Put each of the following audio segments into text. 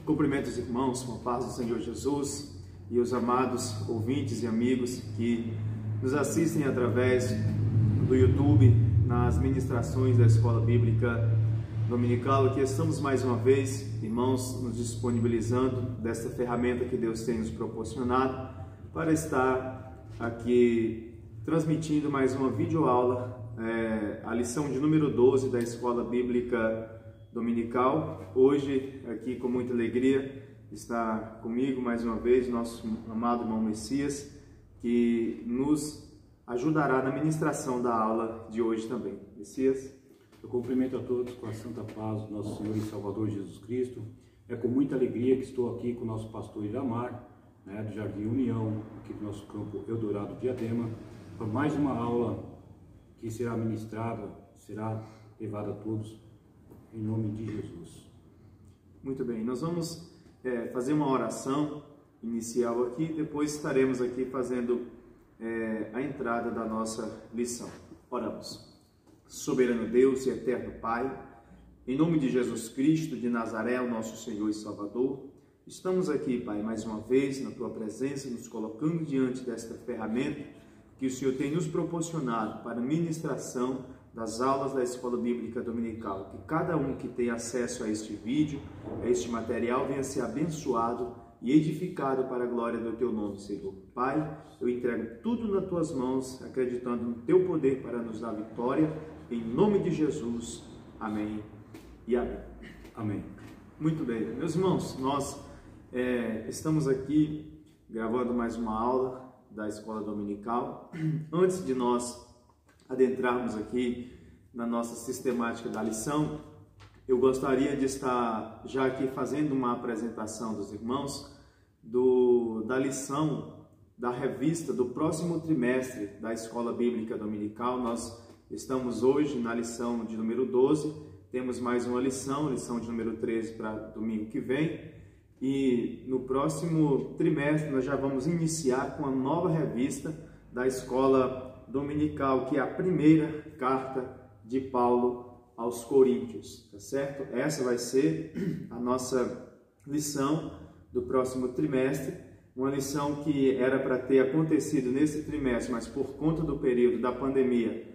Cumprimento os irmãos com a paz do Senhor Jesus e os amados ouvintes e amigos que nos assistem através do YouTube nas ministrações da Escola Bíblica Dominical. Aqui estamos mais uma vez, irmãos, nos disponibilizando desta ferramenta que Deus tem nos proporcionado para estar aqui transmitindo mais uma videoaula, a lição de número 12 da Escola Bíblica Dominical. Hoje, aqui com muita alegria, está comigo mais uma vez nosso amado irmão Messias, que nos ajudará na ministração da aula de hoje também. Messias? Eu cumprimento a todos com a santa paz do nosso Senhor e Salvador Jesus Cristo. É com muita alegria que estou aqui com o nosso pastor Iramar, do Jardim União, aqui do nosso campo Eldorado Diadema, para mais uma aula que será ministrada, será levada a todos, em nome de Jesus. Muito bem, nós vamos fazer uma oração inicial aqui, depois estaremos aqui fazendo a entrada da nossa lição. Oramos. Soberano Deus e eterno Pai, em nome de Jesus Cristo de Nazaré, o nosso Senhor e Salvador, estamos aqui, Pai, mais uma vez na Tua presença, nos colocando diante desta ferramenta que o Senhor tem nos proporcionado para a ministração das aulas da Escola Bíblica Dominical. Que cada um que tem acesso a este vídeo, a este material, venha ser abençoado e edificado para a glória do Teu nome, Senhor. Pai, eu entrego tudo nas Tuas mãos, acreditando no Teu poder para nos dar vitória, em nome de Jesus. Amém e amém. Amém. Muito bem, meus irmãos, nós estamos aqui gravando mais uma aula da Escola Dominical. Antes de nós adentrarmos aqui na nossa sistemática da lição, eu gostaria de estar já aqui fazendo uma apresentação dos irmãos da lição da revista do próximo trimestre da Escola Bíblica Dominical. Nós estamos hoje na lição de número 12, temos mais uma lição de número 13 para domingo que vem, e no próximo trimestre nós já vamos iniciar com a nova revista da Escola Dominical, que é a primeira carta de Paulo aos Coríntios, tá certo? Essa vai ser a nossa lição do próximo trimestre, uma lição que era para ter acontecido nesse trimestre, mas por conta do período da pandemia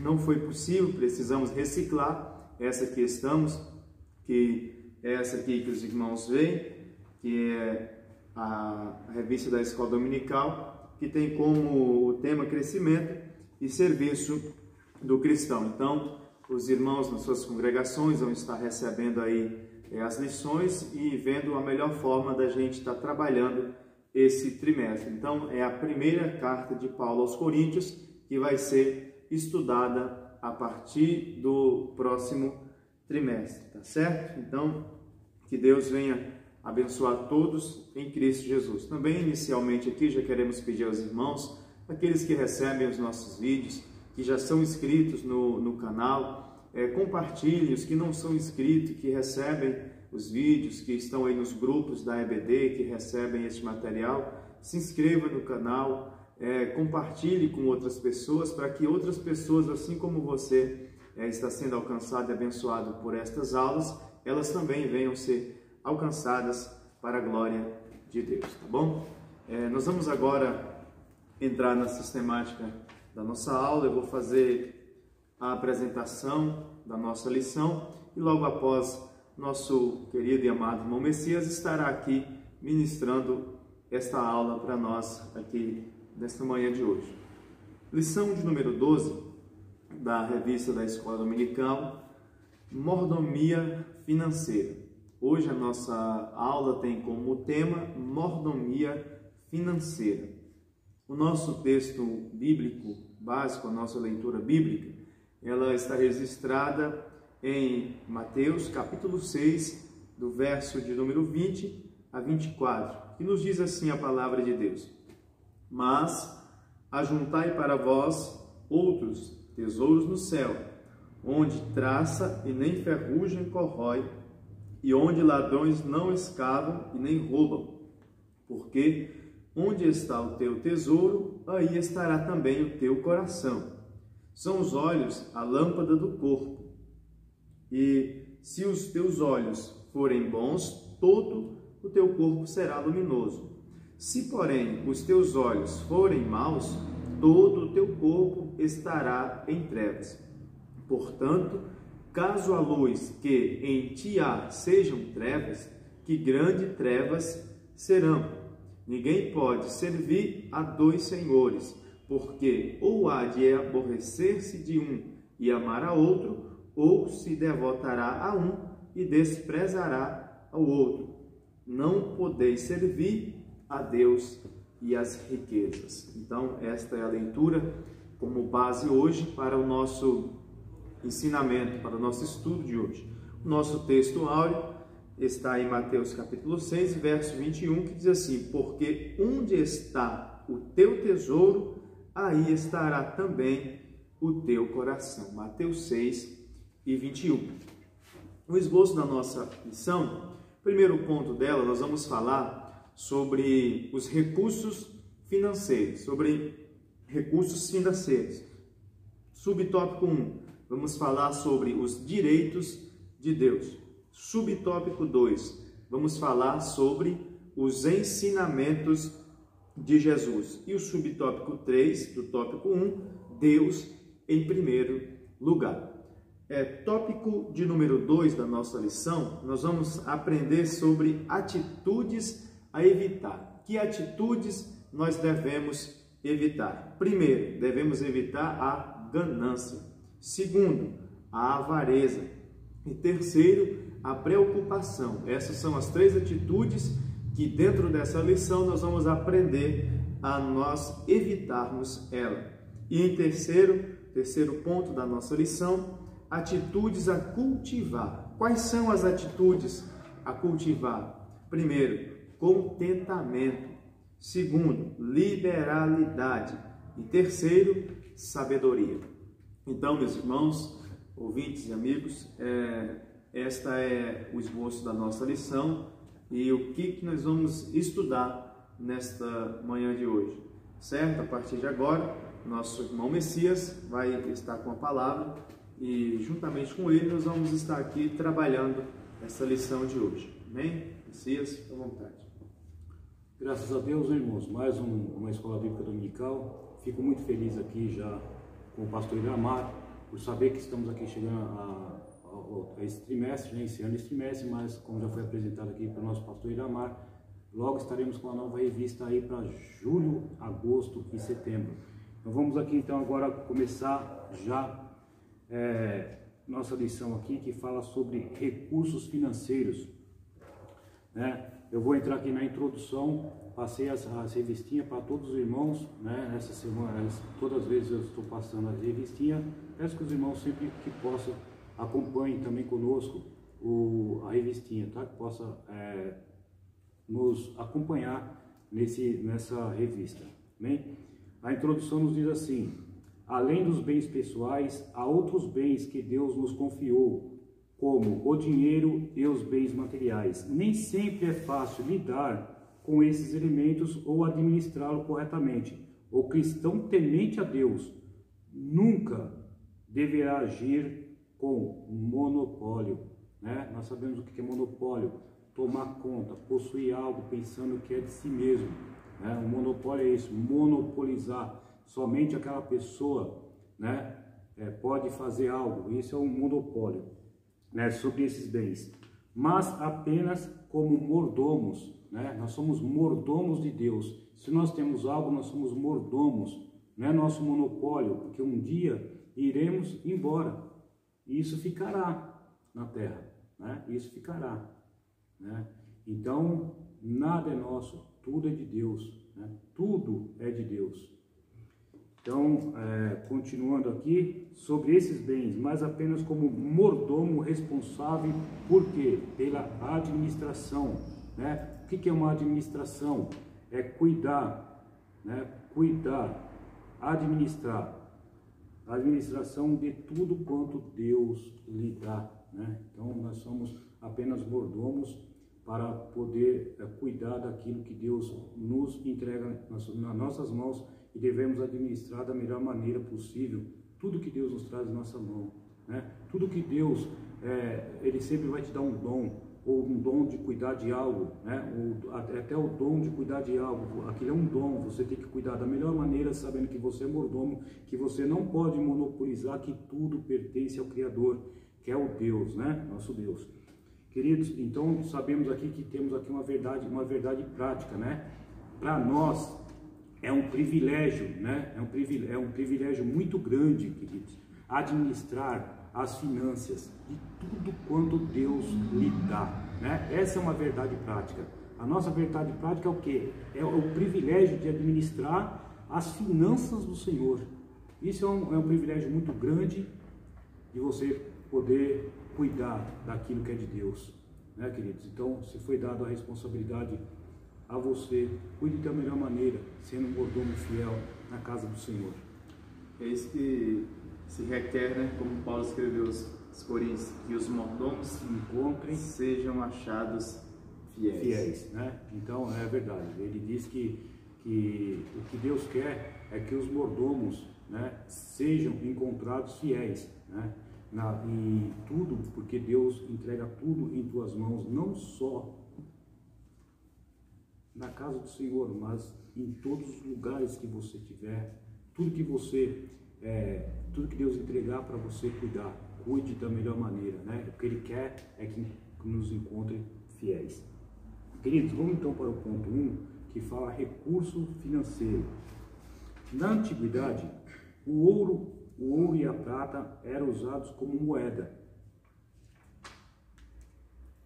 não foi possível, precisamos reciclar essa que estamos, que é essa aqui que os irmãos veem, que é a revista da Escola Dominical, que tem como tema crescimento e serviço do cristão. Então, os irmãos nas suas congregações vão estar recebendo aí as lições e vendo a melhor forma da gente estar trabalhando esse trimestre. Então, é a primeira carta de Paulo aos Coríntios que vai ser estudada a partir do próximo trimestre, tá certo? Então, que Deus venha abençoar todos em Cristo Jesus. Também, inicialmente aqui, já queremos pedir aos irmãos, aqueles que recebem os nossos vídeos, que já são inscritos no canal, compartilhem. Os que não são inscritos, que recebem os vídeos, que estão aí nos grupos da EBD, que recebem este material, se inscreva no canal, compartilhe com outras pessoas, para que outras pessoas, assim como você está sendo alcançado e abençoado por estas aulas, elas também venham ser alcançadas para a glória de Deus, tá bom? Nós vamos agora entrar na sistemática da nossa aula. Eu vou fazer a apresentação da nossa lição e logo após nosso querido e amado irmão Messias estará aqui ministrando esta aula para nós aqui nesta manhã de hoje. Lição de número 12 da revista da Escola Dominical, mordomia financeira. Hoje a nossa aula tem como tema mordomia financeira. O nosso texto bíblico básico, a nossa leitura bíblica, ela está registrada em Mateus capítulo 6, do verso de número 20 a 24, que nos diz assim a palavra de Deus: Mas ajuntai para vós outros tesouros no céu, onde traça e nem ferrugem corrói, e onde ladrões não escavam e nem roubam. Porque onde está o teu tesouro, aí estará também o teu coração. São os olhos a lâmpada do corpo. E se os teus olhos forem bons, todo o teu corpo será luminoso. Se, porém, os teus olhos forem maus, todo o teu corpo estará em trevas. Portanto, caso a luz que em ti há sejam trevas, que grandes trevas serão. Ninguém pode servir a dois senhores, porque ou há de aborrecer-se de um e amar a outro, ou se devotará a um e desprezará ao outro. Não podeis servir a Deus e às riquezas. Então, esta é a leitura como base hoje para o nosso ensinamento, para o nosso estudo de hoje. O nosso texto áureo está em Mateus capítulo 6, verso 21, que diz assim: porque onde está o teu tesouro, aí estará também o teu coração. Mateus 6 e 21. O esboço da nossa lição, primeiro ponto dela, nós vamos falar sobre os recursos financeiros, Subtópico 1, vamos falar sobre os direitos de Deus. Subtópico 2, vamos falar sobre os ensinamentos de Jesus. E o subtópico 3, do tópico 1, Deus em primeiro lugar. Tópico de número 2 da nossa lição, nós vamos aprender sobre atitudes a evitar. Que atitudes nós devemos evitar? Primeiro, devemos evitar a ganância. Segundo, a avareza. E terceiro, a preocupação. Essas são as três atitudes que dentro dessa lição nós vamos aprender a nós evitarmos ela. E em terceiro ponto da nossa lição, atitudes a cultivar. Quais são as atitudes a cultivar? Primeiro, contentamento. Segundo, liberalidade. E terceiro, sabedoria. Então, meus irmãos, ouvintes e amigos, esta é o esboço da nossa lição e o que nós vamos estudar nesta manhã de hoje, certo? A partir de agora, nosso irmão Messias vai estar com a palavra e juntamente com ele nós vamos estar aqui trabalhando essa lição de hoje. Amém? Messias, fica à vontade. Graças a Deus, irmãos, mais uma escola bíblica dominical. Fico muito feliz aqui já com o pastor Iramar, por saber que estamos aqui chegando a esse trimestre, iniciando esse trimestre, mas como já foi apresentado aqui pelo nosso pastor Iramar, logo estaremos com a nova revista aí para julho, agosto e setembro. Então vamos aqui então agora começar já nossa lição aqui, que fala sobre recursos financeiros, né? Eu vou entrar aqui na introdução, passei as revistinhas para todos os irmãos, né? Nessa semana, todas as vezes eu estou passando as revistinhas. Peço que os irmãos sempre que possam acompanhem também conosco a revistinha, tá? Que possa nos acompanhar nessa revista. Bem? A introdução nos diz assim: além dos bens pessoais, há outros bens que Deus nos confiou, como o dinheiro e os bens materiais. Nem sempre é fácil lidar com esses elementos ou administrá-lo corretamente. O cristão temente a Deus nunca deverá agir com monopólio, né? Nós sabemos o que é monopólio: tomar conta, possuir algo pensando que é de si mesmo, né? O monopólio é isso, monopolizar. Somente aquela pessoa, né, pode fazer algo. Isso é um monopólio, né, sobre esses bens, mas apenas como mordomos, né? Nós somos mordomos de Deus. Se nós temos algo, nós somos mordomos, não é nosso monopólio, porque um dia iremos embora e isso ficará na terra, né? Isso ficará, né? Então nada é nosso, tudo é de Deus, né? Tudo é de Deus. Então, continuando aqui, sobre esses bens, mas apenas como mordomo responsável, por quê? Pela administração, né? O que é uma administração? É cuidar, né? Cuidar, administrar, a administração de tudo quanto Deus lhe dá, né? Então, nós somos apenas mordomos para poder cuidar daquilo que Deus nos entrega nas nossas mãos, e devemos administrar da melhor maneira possível tudo que Deus nos traz em nossa mão, né? Tudo que Deus ele sempre vai te dar um dom, ou um dom de cuidar de algo, né? Ou até o dom de cuidar de algo. Aquilo é um dom, você tem que cuidar da melhor maneira, sabendo que você é mordomo, que você não pode monopolizar, que tudo pertence ao Criador, que é o Deus, né? Nosso Deus. Queridos, então sabemos aqui que temos aqui uma verdade prática, né? Para nós é um privilégio, né? É um privilégio muito grande, queridos, administrar as finanças de tudo quanto Deus lhe dá, né? Essa é uma verdade prática. A nossa verdade prática é o quê? É o privilégio de administrar as finanças do Senhor. Isso é um privilégio muito grande de você poder cuidar daquilo que é de Deus, né, queridos? Então, se foi dada a responsabilidade a você, cuide da melhor maneira, sendo um mordomo fiel na casa do Senhor. É isso que se requer, né? Como Paulo escreveu aos Coríntios, que os mordomos Se encontrem, sejam achados fiéis. né? Então, é verdade. Ele diz que o que Deus quer é que os mordomos, né, sejam encontrados fiéis, né? Em tudo, porque Deus entrega tudo em tuas mãos, não só na casa do Senhor, mas em todos os lugares que você tiver, tudo que Deus entregar para você cuidar, cuide da melhor maneira, né? O que Ele quer é que nos encontre fiéis. Queridos, vamos então para o ponto 1, que fala recurso financeiro. Na antiguidade, o ouro e a prata eram usados como moeda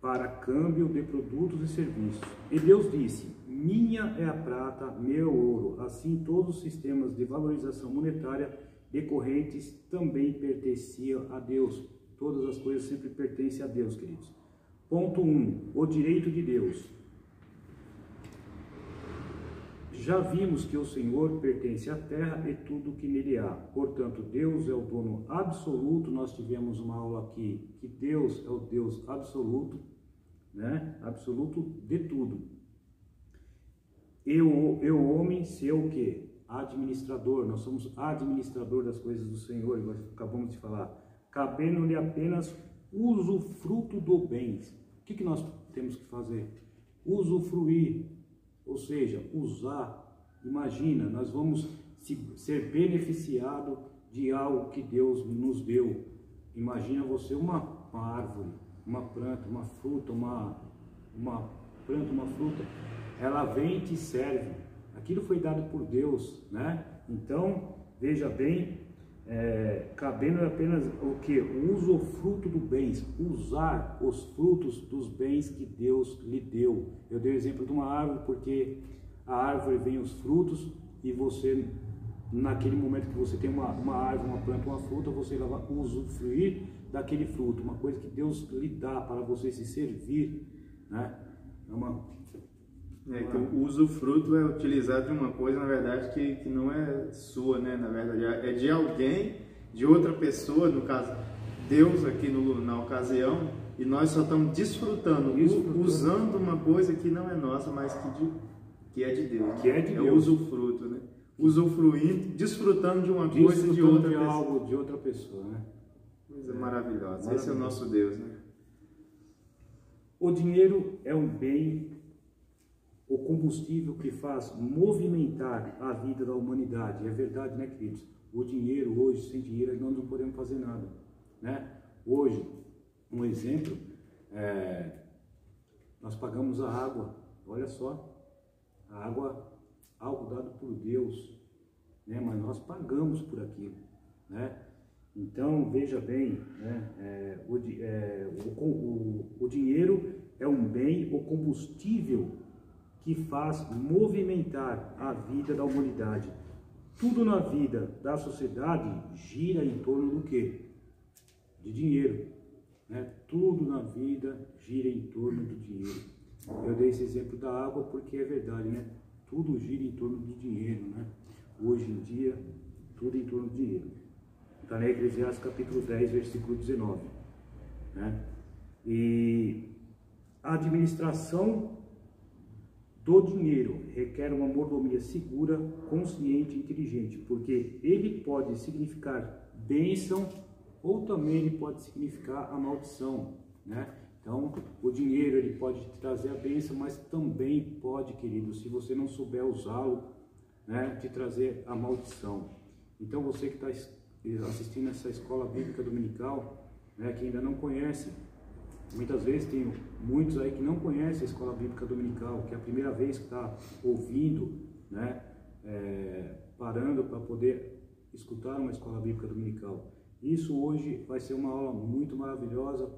para câmbio de produtos e serviços. E Deus disse: minha é a prata, meu é o ouro. Assim, todos os sistemas de valorização monetária decorrentes também pertenciam a Deus. Todas as coisas sempre pertencem a Deus, queridos. Ponto 1. O direito de Deus. Já vimos que o Senhor pertence à terra e tudo que nele há. Portanto, Deus é o dono absoluto. Nós tivemos uma aula aqui que Deus é o Deus absoluto, né? Absoluto de tudo. E o homem ser o quê? Administrador. Nós somos administrador das coisas do Senhor, igual acabamos de falar. Cabendo-lhe apenas usufruto do bens. O que nós temos que fazer? Usufruir. Ou seja, usar. Imagina, nós vamos ser beneficiado de algo que Deus nos deu. Imagina você uma árvore, uma planta, uma fruta, uma planta, uma fruta. Ela vem e te serve. Aquilo foi dado por Deus, né? Então, veja bem, cabendo apenas o que? O usufruto do bens, usar os frutos dos bens que Deus lhe deu. Eu dei o exemplo de uma árvore porque a árvore vem os frutos e você, naquele momento que você tem uma árvore, uma planta, uma fruta, você vai usufruir daquele fruto, uma coisa que Deus lhe dá para você se servir, né? Que o usufruto é utilizado de uma coisa, na verdade, que não é sua, né? Na verdade, é de alguém, de outra pessoa, no caso, Deus aqui na ocasião, e nós só estamos desfrutando, usando uma coisa que não é nossa, mas que é de Deus. Que é de Deus. É o usufruto, né? Usufruindo, desfrutando de uma coisa de outra pessoa. Algo de outra pessoa, né? Coisa maravilhosa. Esse é o nosso Deus, né? O dinheiro é um bem, o combustível que faz movimentar a vida da humanidade. É verdade, né, queridos? O dinheiro hoje, sem dinheiro, nós não podemos fazer nada, né? Hoje, um exemplo, nós pagamos a água. Olha só, a água, algo dado por Deus, né? Mas nós pagamos por aquilo, né? Então, veja bem, né? O dinheiro é um bem, o combustível que faz movimentar a vida da humanidade. Tudo na vida da sociedade gira em torno do quê? De dinheiro, né? Tudo na vida gira em torno do dinheiro. Eu dei esse exemplo da água porque é verdade, né? Tudo gira em torno do dinheiro, né? Hoje em dia, tudo em torno do dinheiro. Está na Eclesiastes capítulo 10, versículo 19, né? E a administração do dinheiro requer uma mordomia segura, consciente e inteligente, porque ele pode significar bênção ou também ele pode significar a maldição, né? Então, o dinheiro ele pode te trazer a bênção, mas também pode, querido, se você não souber usá-lo, né, te trazer a maldição. Então, você que está assistindo essa escola bíblica dominical, né, que ainda não conhece, muitas vezes tem muitos aí que não conhecem a escola bíblica dominical, que é a primeira vez que está ouvindo, né, parando para poder escutar uma escola bíblica dominical. Isso hoje vai ser uma aula muito maravilhosa,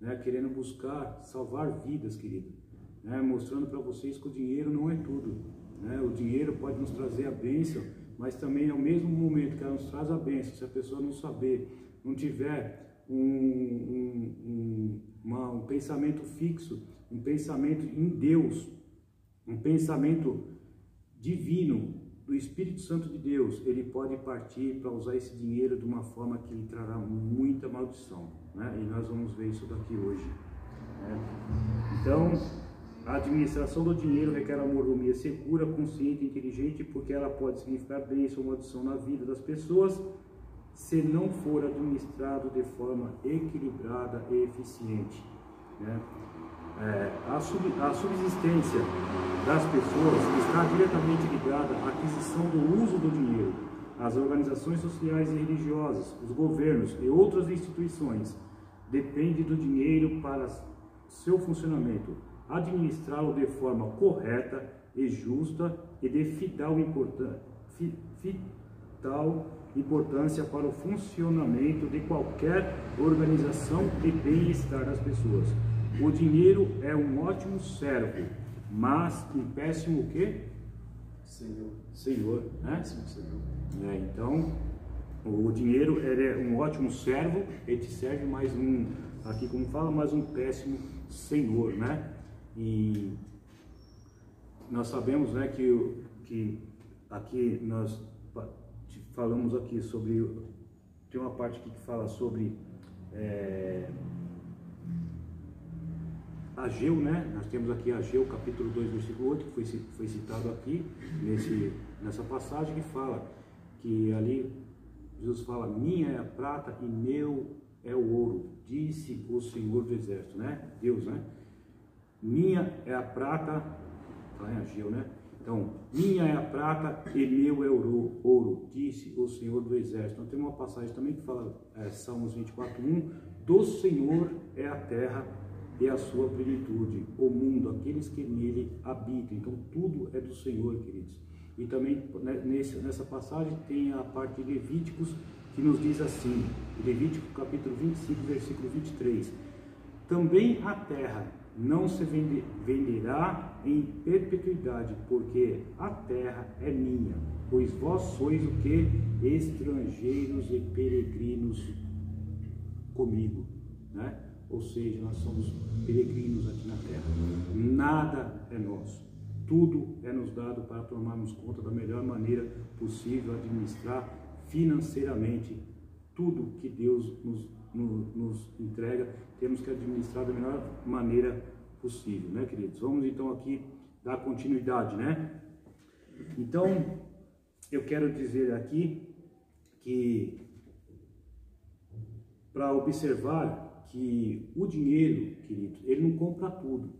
né, querendo buscar salvar vidas, querido, né, mostrando para vocês que o dinheiro não é tudo, né, o dinheiro pode nos trazer a bênção, mas também ao mesmo momento que ela nos traz a bênção, se a pessoa não saber, não tiver um pensamento fixo, um pensamento em Deus, um pensamento divino, do Espírito Santo de Deus, ele pode partir para usar esse dinheiro de uma forma que lhe trará muita maldição, né? E nós vamos ver isso daqui hoje, né? Então, a administração do dinheiro requer uma mordomia segura, consciente e inteligente, porque ela pode significar bênção ou maldição na vida das pessoas, se não for administrado de forma equilibrada e eficiente, né? A subsistência das pessoas está diretamente ligada à aquisição do uso do dinheiro. As organizações sociais e religiosas, os governos e outras instituições dependem do dinheiro para seu funcionamento. Administrá-lo de forma correta e justa e de vital importância para o funcionamento de qualquer organização e bem-estar das pessoas. O dinheiro é um ótimo servo, mas um péssimo quê? Senhor, né? Senhor. Então, o dinheiro é um ótimo servo, ele te serve mais aqui como fala, mais um péssimo senhor, né? E nós sabemos, né, que aqui nós falamos aqui sobre, tem uma parte aqui que fala sobre Ageu, né? Nós temos aqui Ageu, capítulo 2, versículo 8, que foi citado aqui, nessa passagem, que fala que ali, Jesus fala, minha é a prata e meu é o ouro, disse o Senhor do Exército, né? Deus, né? Minha é a prata, está em Ageu, né? Então, minha é a prata e meu é o ouro, disse o Senhor do Exército. Então, tem uma passagem também que fala, Salmos 24:1, do Senhor é a terra e a sua plenitude, o mundo, aqueles que nele habitam. Então, tudo é do Senhor, queridos. E também, nessa passagem, tem a parte de Levíticos, que nos diz assim, Levítico capítulo 25, versículo 23, também a terra não se venderá em perpetuidade, porque a terra é minha, pois vós sois o que? Estrangeiros e peregrinos comigo, né? Ou seja, nós somos peregrinos aqui na terra, nada é nosso, tudo é nos dado para tomarmos conta da melhor maneira possível, administrar financeiramente tudo que Deus nos entrega, temos que administrar da melhor maneira possível, né, queridos? Vamos então aqui dar continuidade, né? Então, eu quero dizer aqui que, para observar que o dinheiro, querido, ele não compra tudo,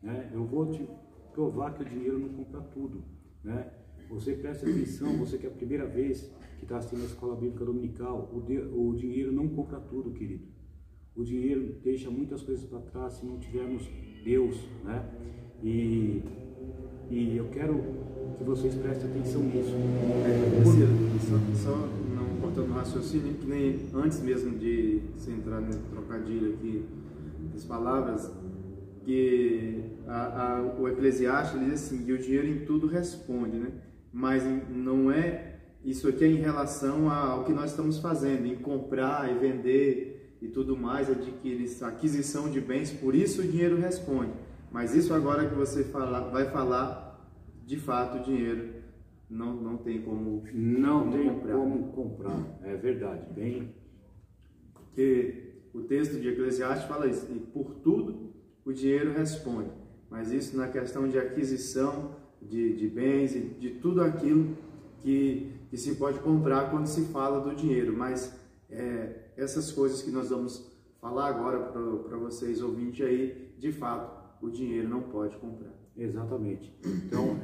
né? Eu vou te provar que o dinheiro não compra tudo, né? Você presta atenção, você que é a primeira vez que está assistindo a escola bíblica dominical, o dinheiro não compra tudo, querido. O dinheiro deixa muitas coisas para trás se não tivermos Deus, né? E eu quero que vocês prestem atenção nisso. Só não cortando o raciocínio, que nem antes mesmo de você entrar no trocadilho aqui das palavras, que o Eclesiastes diz assim, que o dinheiro em tudo responde, né? Mas não é, isso aqui é em relação ao que nós estamos fazendo, em comprar e vender e tudo mais, adquirir, aquisição de bens, por isso o dinheiro responde. Mas isso agora que você vai falar, de fato o dinheiro não tem como comprar, é verdade, bem. Porque o texto de Eclesiastes fala isso, e por tudo o dinheiro responde, mas isso na questão de aquisição de bens e de tudo aquilo que se pode comprar quando se fala do dinheiro, mas essas coisas que nós vamos falar agora para vocês ouvintes aí, de fato, o dinheiro não pode comprar. Exatamente. Então,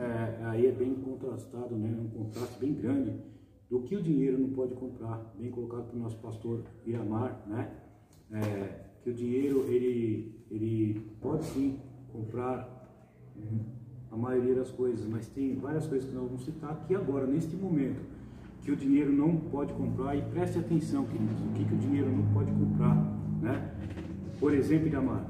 aí é bem contrastado, né? Um contraste bem grande do que o dinheiro não pode comprar, bem colocado pelo nosso pastor Iramar, né? Que o dinheiro, ele pode sim comprar a maioria das coisas, mas tem várias coisas que nós vamos citar aqui agora, neste momento, que o dinheiro não pode comprar, e preste atenção, queridos, o que o dinheiro não pode comprar, né? Por exemplo, Iramar,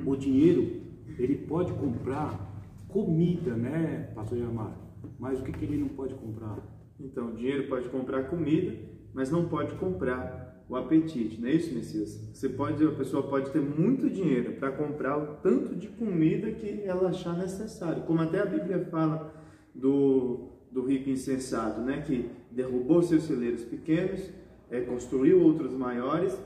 o dinheiro, ele pode comprar comida, né, pastor Iramar? Mas o que ele não pode comprar? Então, o dinheiro pode comprar comida, mas não pode comprar o apetite, não é isso, Messias? A pessoa pode ter muito dinheiro para comprar o tanto de comida que ela achar necessário, como até a Bíblia fala do rico insensato, né, que derrubou seus celeiros pequenos, construiu outros maiores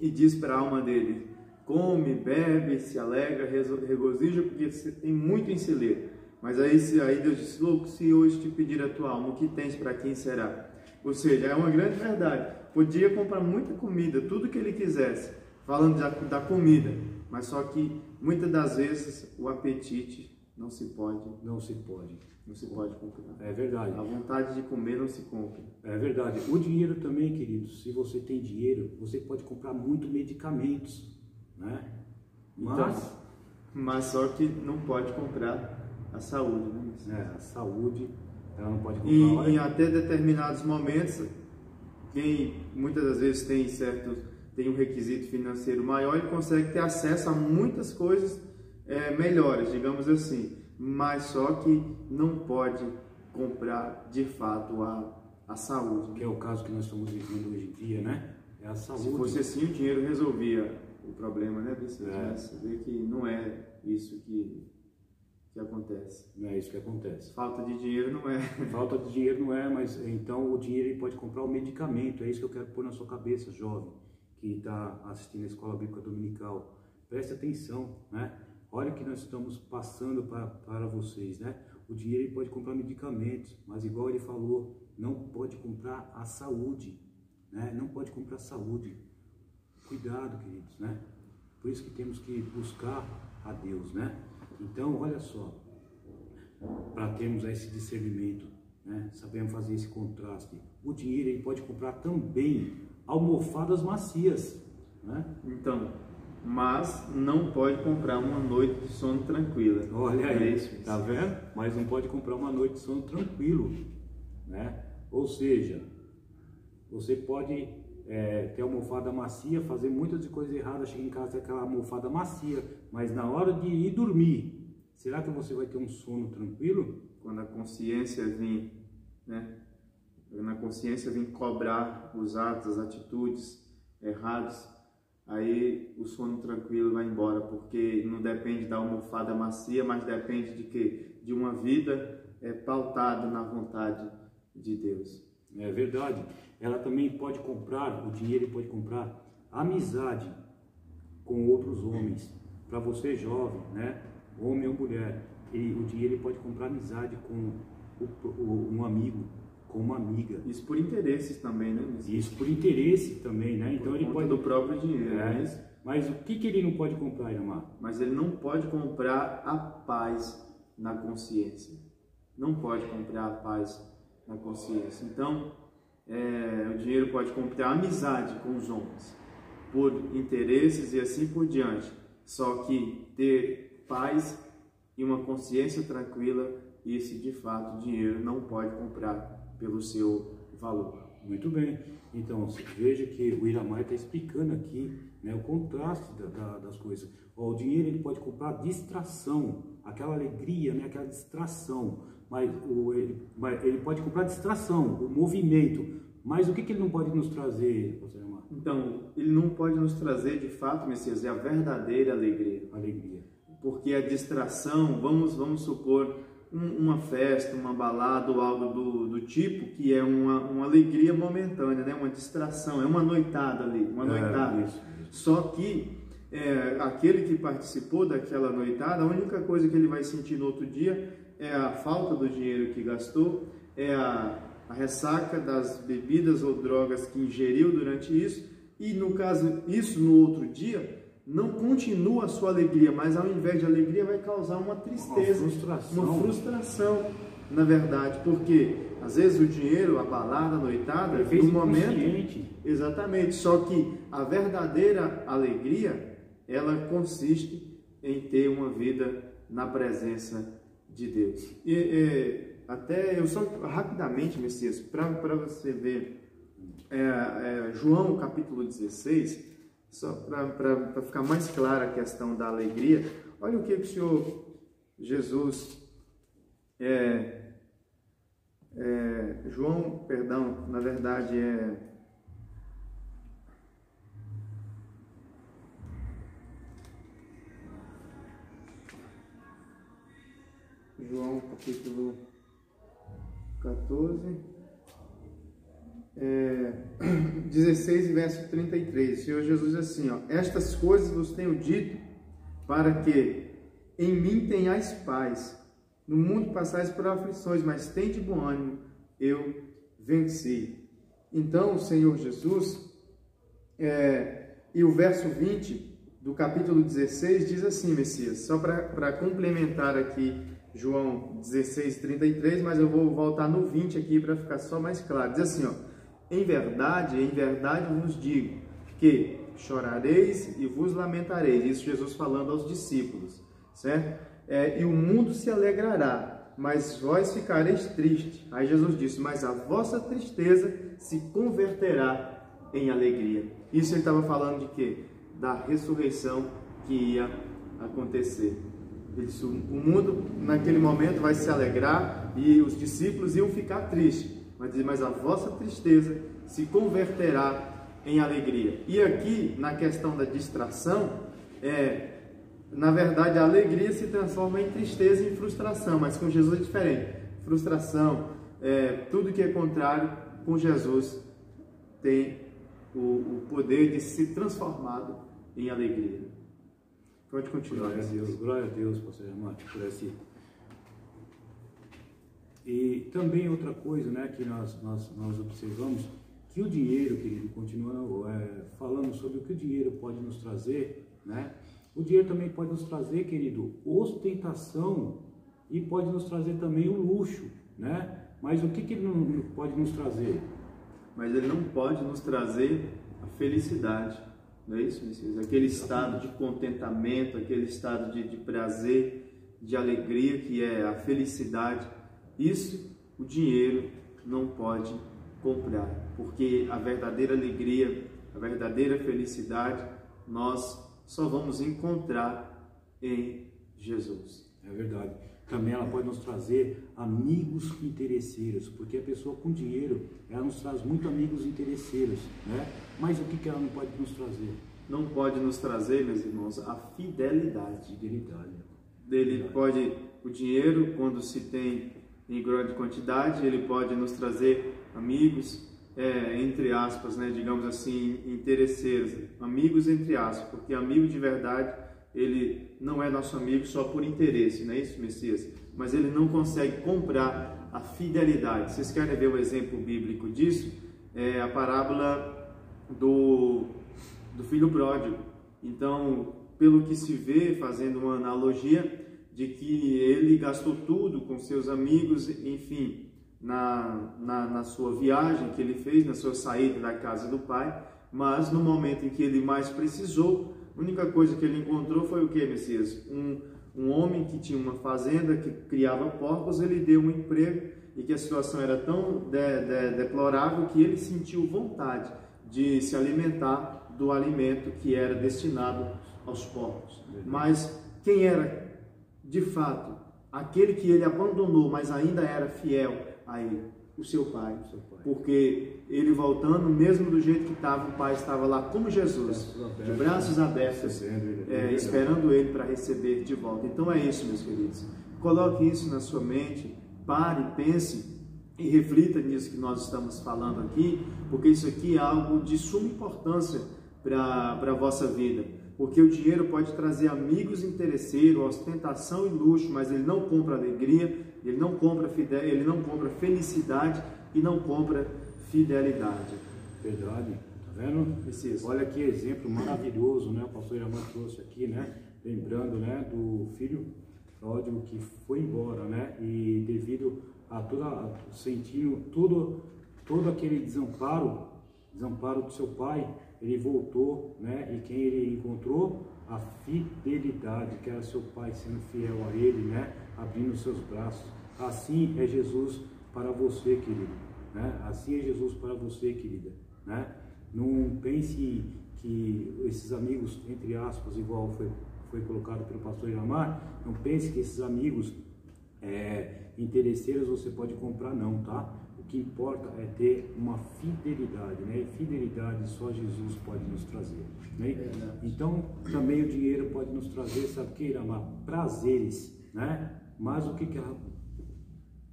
e diz para a alma dele: come, bebe, se alegra, regozija, porque você tem muito em celeiro. Mas aí Deus disse: louco, se hoje te pedir a tua alma, o que tens para quem será? Ou seja, é uma grande verdade. Podia comprar muita comida, tudo que ele quisesse, falando da comida, mas só que muitas das vezes o apetite não se pode comprar. É verdade. A vontade de comer não se compra. É verdade. O dinheiro também, queridos, se você tem dinheiro, você pode comprar muito medicamentos, né? Mas só que não pode comprar a saúde, né? A saúde, ela não pode comprar. E em até determinados momentos, quem muitas das vezes tem um requisito financeiro maior, ele consegue ter acesso a muitas coisas melhores, digamos assim, mas só que não pode comprar de fato a saúde. Que é o caso que nós estamos vivendo hoje em dia, né? É a saúde. Se fosse assim, o dinheiro resolvia o problema, né? Você vê que não é isso que acontece. Não é isso que acontece. Falta de dinheiro não é. Falta de dinheiro não é, mas então o dinheiro ele pode comprar o medicamento. É isso que eu quero pôr na sua cabeça, jovem, que está assistindo a Escola Bíblica Dominical. Preste atenção, né? Olha o que nós estamos passando para vocês, né? O dinheiro ele pode comprar medicamentos, mas igual ele falou, não pode comprar a saúde, né? Não pode comprar saúde. Cuidado, queridos, né? Por isso que temos que buscar a Deus, né? Então, olha só, para termos esse discernimento, né? Sabemos fazer esse contraste. O dinheiro ele pode comprar também almofadas macias, né? Então, mas não pode comprar uma noite de sono tranquila. Olha aí, tá vendo? Mas não pode comprar uma noite de sono tranquilo, né? Ou seja, você pode ter almofada macia, fazer muitas coisas erradas, chegar em casa ter aquela almofada macia, mas na hora de ir dormir, será que você vai ter um sono tranquilo? Quando a consciência vir, né? Quando a consciência vir cobrar os atos, as atitudes erradas, aí o sono tranquilo vai embora, porque não depende da almofada macia, mas depende de quê? De uma vida pautada na vontade de Deus. É verdade. Ela também pode comprar, o dinheiro pode comprar amizade com outros homens. Para você jovem, né? Homem ou mulher, o dinheiro pode comprar amizade com um amigo, com uma amiga. Isso por interesses também, né? Isso por interesse também, né? Então ele pode do próprio dinheiro, né? Mas o que ele não pode comprar, Iramar? Mas ele não pode comprar a paz na consciência. Não pode comprar a paz na consciência. Então, o dinheiro pode comprar amizade com os homens, por interesses e assim por diante. Só que ter paz e uma consciência tranquila, isso de fato o dinheiro não pode comprar pelo seu valor. Muito bem. Então, veja que o Iramar está explicando aqui, né, o contraste das coisas. O dinheiro ele pode comprar distração, aquela alegria, né, aquela distração. Mas ele pode comprar distração, o movimento. Mas o que ele não pode nos trazer, pastor Iramar? Então, ele não pode nos trazer, de fato, Messias, a verdadeira alegria. Porque a distração, vamos supor, uma festa, uma balada ou algo do tipo, que é uma alegria momentânea, né? Uma distração, é uma noitada ali, uma noitada. Isso. Só que aquele que participou daquela noitada, a única coisa que ele vai sentir no outro dia é a falta do dinheiro que gastou, é a ressaca das bebidas ou drogas que ingeriu durante isso, e no caso, isso no outro dia, não continua a sua alegria, mas ao invés de alegria vai causar uma tristeza, uma frustração, na verdade, porque às vezes o dinheiro, a balada, a noitada, no momento, exatamente, só que a verdadeira alegria, ela consiste em ter uma vida na presença de Deus. Até eu só rapidamente, Messias, para você ver, João capítulo 16, só para ficar mais clara a questão da alegria, olha o que o Senhor Jesus, João, perdão, na verdade João capítulo 14, 16 e verso 33, o Senhor Jesus diz assim, estas coisas vos tenho dito, para que em mim tenhais paz, no mundo passais por aflições, mas tende bom ânimo, eu venci. Então o Senhor Jesus, e o verso 20 do capítulo 16 diz assim, Messias, só para complementar aqui João 16, 33, mas eu vou voltar no 20 aqui para ficar só mais claro. Diz assim, em verdade vos digo que chorareis e vos lamentareis. Isso Jesus falando aos discípulos, certo? E o mundo se alegrará, mas vós ficareis tristes. Aí Jesus disse, mas a vossa tristeza se converterá em alegria. Isso ele estava falando de quê? Da ressurreição que ia acontecer. Isso, o mundo naquele momento vai se alegrar e os discípulos iam ficar tristes, mas a vossa tristeza se converterá em alegria. E aqui na questão da distração, na verdade a alegria se transforma em tristeza e em frustração, mas com Jesus é diferente. Frustração, tudo que é contrário, com Jesus tem o poder de se transformado em alegria. Pode continuar. Glória a Deus, pastor Armando, por esse. E também outra coisa, né, que nós observamos, que o dinheiro, querido, continuando falando sobre o que o dinheiro pode nos trazer, né? O dinheiro também pode nos trazer, querido, ostentação e pode nos trazer também o luxo, né? Mas o que ele não pode nos trazer? Mas ele não pode nos trazer a felicidade. Não é isso, Messias? Aquele estado de contentamento, aquele estado de prazer, de alegria, que é a felicidade. Isso o dinheiro não pode comprar, porque a verdadeira alegria, a verdadeira felicidade, nós só vamos encontrar em Jesus. É verdade. Também ela pode nos trazer amigos interesseiros, porque a pessoa com dinheiro, ela nos traz muito amigos interesseiros, né? Mas o que ela não pode nos trazer? Não pode nos trazer, meus irmãos, a fidelidade. Ele pode, o dinheiro, quando se tem em grande quantidade, ele pode nos trazer amigos, entre aspas, né? Digamos assim, interesseiros, amigos entre aspas, porque amigo de verdade, ele não é nosso amigo só por interesse, não é isso, Messias? Mas ele não consegue comprar a fidelidade. Vocês querem ver o exemplo bíblico disso? É a parábola do filho pródigo. Então, pelo que se vê, fazendo uma analogia, de que ele gastou tudo com seus amigos, enfim, na sua viagem que ele fez, na sua saída da casa do pai, mas no momento em que ele mais precisou, a única coisa que ele encontrou foi o que, Messias? Um homem que tinha uma fazenda, que criava porcos, ele deu um emprego e que a situação era tão deplorável que ele sentiu vontade de se alimentar do alimento que era destinado aos porcos. Mas quem era, de fato, aquele que ele abandonou, mas ainda era fiel a ele? O seu pai. Porque ele voltando, mesmo do jeito que estava, o pai estava lá como Jesus, de braços abertos, esperando ele para receber de volta. Então é isso, meus queridos. Coloque isso na sua mente, pare, pense e reflita nisso que nós estamos falando aqui, porque isso aqui é algo de suma importância para a vossa vida. Porque o dinheiro pode trazer amigos interesseiros, ostentação e luxo, mas ele não compra alegria, ele não compra felicidade e não compra fidelidade. Verdade. vendo? Messias. Olha que exemplo maravilhoso, né? O pastor Iramar trouxe aqui, né? Lembrando, né, do filho pródigo que foi embora, né? E devido a sentindo todo aquele desamparo do seu pai, ele voltou, né? E quem ele encontrou? A fidelidade, que era seu pai sendo fiel a ele, né? Abrindo seus braços. Assim é Jesus para você, querido, né? Assim é Jesus para você, querida, né? Não pense que esses amigos, entre aspas, igual foi colocado pelo pastor Iramar, não pense que esses amigos interesseiros você pode comprar, não, tá? O que importa é ter uma fidelidade, né? E fidelidade só Jesus pode nos trazer, né? Então, também o dinheiro pode nos trazer, sabe o que, Iramar? Prazeres, né? Mas o que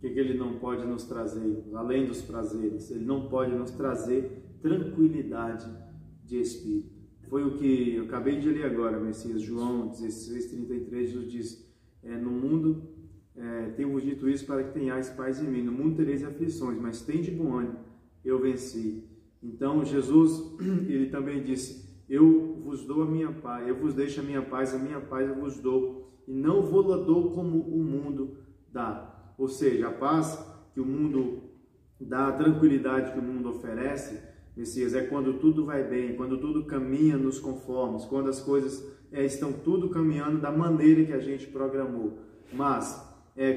ele não pode nos trazer, além dos prazeres? Ele não pode nos trazer tranquilidade de espírito. Foi o que eu acabei de ler agora, Messias. João 16:33, Jesus diz, no mundo tenho-vos dito isso para que tenhais paz em mim. No mundo tereis aflições, mas tende bom ânimo, eu venci. Então Jesus, ele também disse, eu vos dou a minha paz, eu vos deixo a minha paz eu vos dou, e não vou-la dou como o mundo dá. Ou seja, a paz que o mundo dá, a tranquilidade que o mundo oferece, Messias, é quando tudo vai bem, quando tudo caminha nos conformes, quando as coisas estão tudo caminhando da maneira que a gente programou. Mas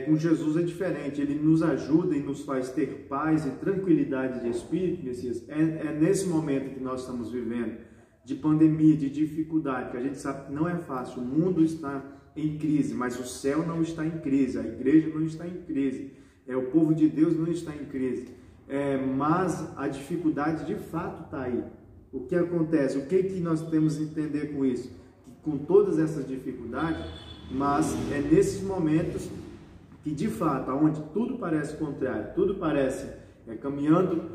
com Jesus é diferente, ele nos ajuda e nos faz ter paz e tranquilidade de espírito, Messias. É nesse momento que nós estamos vivendo, de pandemia, de dificuldade, que a gente sabe que não é fácil, o mundo está em crise, mas o céu não está em crise, a igreja não está em crise, o povo de Deus não está em crise, mas a dificuldade de fato está aí. O que acontece? O que nós temos que entender com isso? Que com todas essas dificuldades, mas é nesses momentos que de fato, onde tudo parece contrário, tudo parece caminhando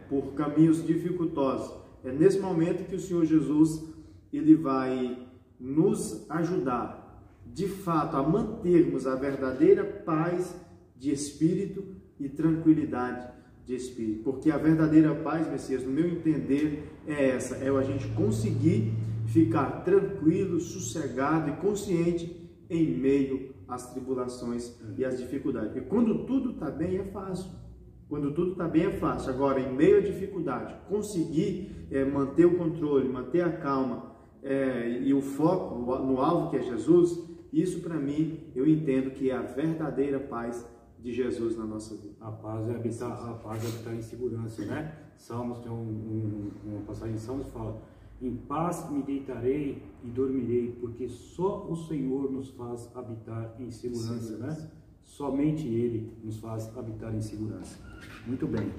por caminhos dificultosos, é nesse momento que o Senhor Jesus ele vai nos ajudar, de fato, a mantermos a verdadeira paz de espírito e tranquilidade de espírito. Porque a verdadeira paz, Messias, no meu entender, é essa, é a gente conseguir ficar tranquilo, sossegado e consciente em meio às tribulações e às dificuldades. Porque quando tudo está bem, é fácil. Quando tudo está bem, é fácil. Agora, em meio à dificuldade, conseguir manter o controle, manter a calma, e o foco no alvo que é Jesus, isso para mim, eu entendo que é a verdadeira paz de Jesus na nossa vida. A paz é habitar em segurança, né? Salmos, tem uma passagem em Salmos que fala, em paz me deitarei e dormirei, porque só o Senhor nos faz habitar em segurança, né? Somente Ele nos faz habitar em segurança. Muito bem.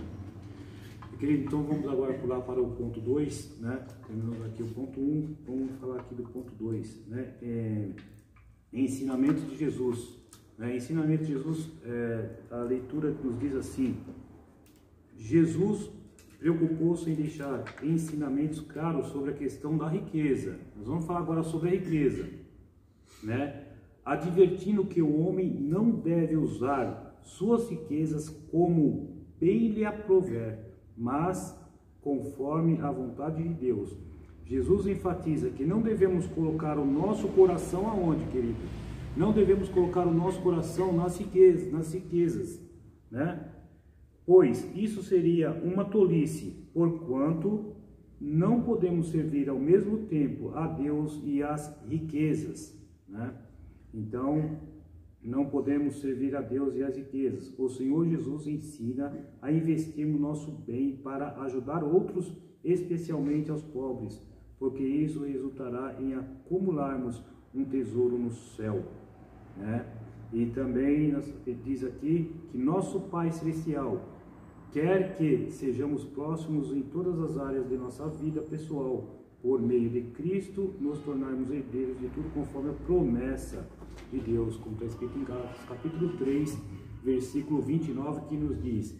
Querido, então vamos agora pular para o ponto 2, né? Terminamos aqui o ponto 1, vamos falar aqui do ponto 2, né? Ensinamento de Jesus. Ensinamento de Jesus, a leitura nos diz assim, Jesus preocupou-se em deixar ensinamentos claros sobre a questão da riqueza. Nós vamos falar agora sobre a riqueza, né? Advertindo que o homem não deve usar suas riquezas como bem lhe aprouver, mas conforme a vontade de Deus. Jesus enfatiza que não devemos colocar o nosso coração aonde, querido? Não devemos colocar o nosso coração nas riquezas, né? Pois isso seria uma tolice, porquanto não podemos servir ao mesmo tempo a Deus e às riquezas, né? Então, não podemos servir a Deus e às riquezas. O Senhor Jesus ensina a investirmos nosso bem para ajudar outros, especialmente aos pobres, porque isso resultará em acumularmos um tesouro no céu, né? E também diz aqui que nosso Pai Celestial quer que sejamos próximos em todas as áreas de nossa vida pessoal, por meio de Cristo, nos tornarmos herdeiros de tudo conforme a promessa de Deus, como está escrito em Gálatas capítulo 3, versículo 29, que nos diz: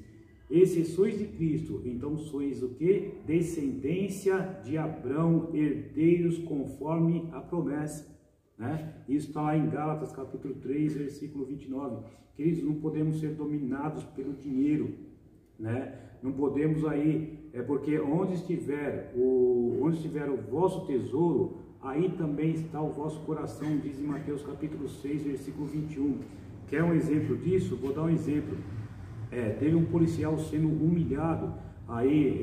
e se sois de Cristo, então sois o que? Descendência de Abraão, herdeiros conforme a promessa, né? Isso está lá em Gálatas capítulo 3, versículo 29. Queridos, não podemos ser dominados pelo dinheiro, né? Não podemos aí, porque onde estiver o vosso tesouro, aí também está o vosso coração, diz em Mateus capítulo 6, versículo 21. Quer um exemplo disso? Vou dar um exemplo. Teve um policial sendo humilhado, aí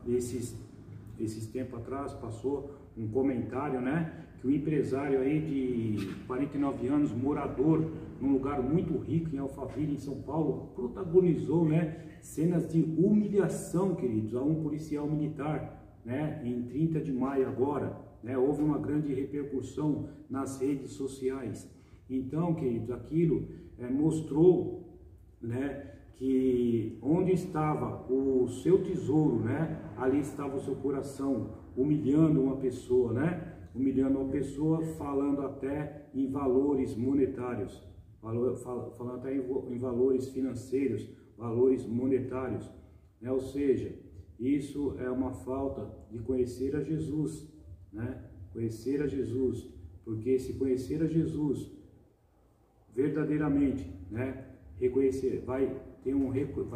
esses tempos atrás passou um comentário, né, que o empresário aí de 49 anos, morador num lugar muito rico em Alphaville, em São Paulo, protagonizou, né, cenas de humilhação, queridos, a um policial militar, né, em 30 de maio agora, né, houve uma grande repercussão nas redes sociais. Então, queridos, aquilo mostrou, né, que onde estava o seu tesouro, né, ali estava o seu coração, humilhando uma pessoa, né, humilhando uma pessoa, falando até em valores monetários, falando até em valores financeiros, valores monetários, né, ou seja, isso é uma falta de conhecer a Jesus, né, conhecer a Jesus, porque se conhecer a Jesus verdadeiramente, né, reconhecer, vai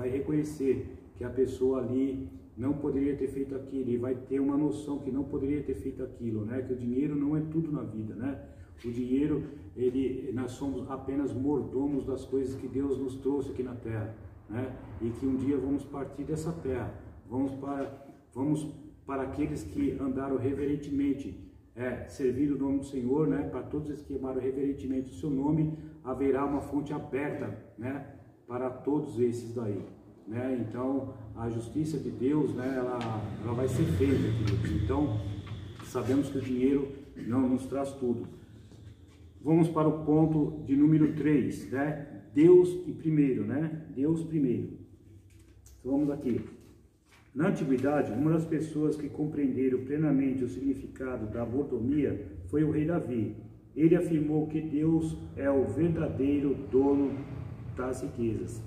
reconhecer que a pessoa ali não poderia ter feito aquilo, e vai ter uma noção que não poderia ter feito aquilo, né? Que o dinheiro não é tudo na vida, né? O dinheiro, nós somos apenas mordomos das coisas que Deus nos trouxe aqui na terra, né? E que um dia vamos partir dessa terra, vamos para aqueles que andaram reverentemente, servindo o nome do Senhor, né? Para todos os que amaram reverentemente o seu nome, haverá uma fonte aberta, né? Para todos esses daí, né? Então a justiça de Deus, né, ela vai ser feita, queridos. Então sabemos que o dinheiro não nos traz tudo. Vamos para o ponto de número 3, né? Deus e primeiro, né? Deus primeiro. Então, vamos aqui. Na antiguidade, uma das pessoas que compreenderam plenamente o significado da mordomia foi o rei Davi. Ele afirmou que Deus é o verdadeiro dono das riquezas.